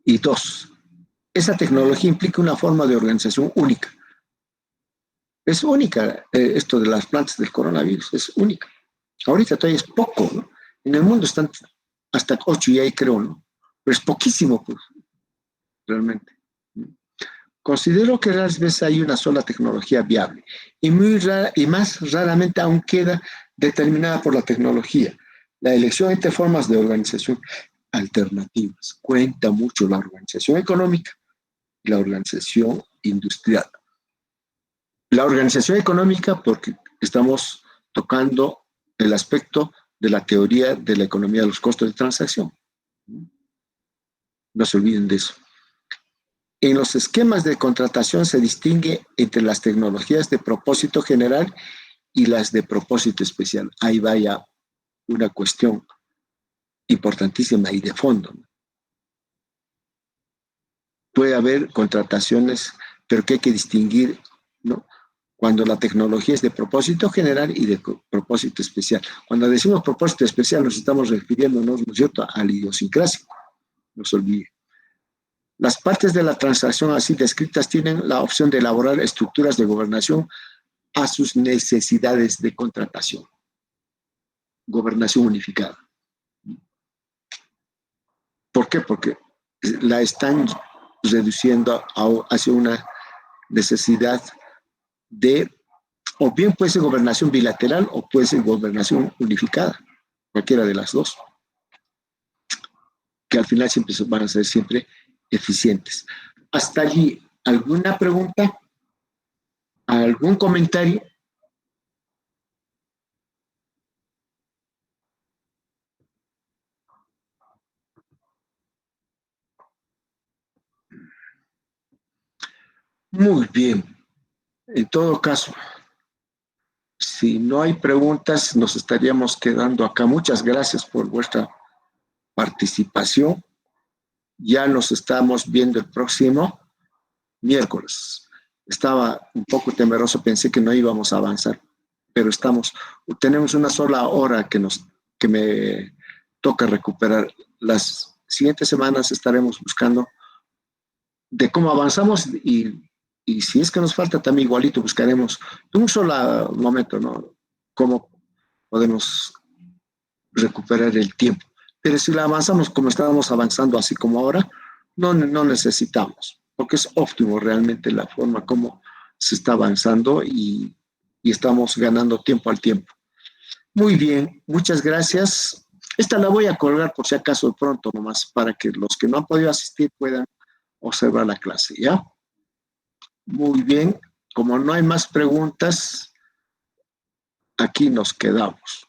Y dos, esa tecnología implica una forma de organización única. Es única, esto de las plantas del coronavirus, es única. Ahorita todavía es poco, ¿no? En el mundo están hasta 8 y ahí creo, ¿no? Pero es poquísimo, pues, realmente. Considero que raras veces hay una sola tecnología viable y, muy rara, y más raramente aún queda determinada por la tecnología. La elección entre formas de organización alternativas cuenta mucho la organización económica y la organización industrial. La organización económica porque estamos tocando el aspecto de la teoría de la economía de los costos de transacción. No se olviden de eso. En los esquemas de contratación se distingue entre las tecnologías de propósito general y las de propósito especial. Ahí vaya una cuestión importantísima y de fondo. Puede haber contrataciones, pero que hay que distinguir, ¿no? Cuando la tecnología es de propósito general y de propósito especial. Cuando decimos propósito especial nos estamos refiriéndonos, ¿no es cierto?, al idiosincrásico. No se olvide. Las partes de la transacción así descritas tienen la opción de elaborar estructuras de gobernación a sus necesidades de contratación. Gobernación unificada. ¿Por qué? Porque la están reduciendo hacia una necesidad de, o bien puede ser gobernación bilateral o puede ser gobernación unificada, cualquiera de las dos, que al final siempre van a ser siempre eficientes. Hasta allí, ¿alguna pregunta? ¿Algún comentario? Muy bien. En todo caso, si no hay preguntas, nos estaríamos quedando acá. Muchas gracias por vuestra participación. Ya nos estamos viendo el próximo miércoles. Estaba un poco temeroso, pensé que no íbamos a avanzar, pero tenemos una sola hora que me toca recuperar. Las siguientes semanas estaremos buscando de cómo avanzamos y si es que nos falta también igualito, buscaremos en un solo momento, ¿no? Cómo podemos recuperar el tiempo. Pero si la avanzamos como estábamos avanzando, así como ahora, no necesitamos, porque es óptimo realmente la forma como se está avanzando y estamos ganando tiempo al tiempo. Muy bien, muchas gracias. Esta la voy a colgar por si acaso de pronto nomás, para que los que no han podido asistir puedan observar la clase, ¿ya? Muy bien, como no hay más preguntas, aquí nos quedamos.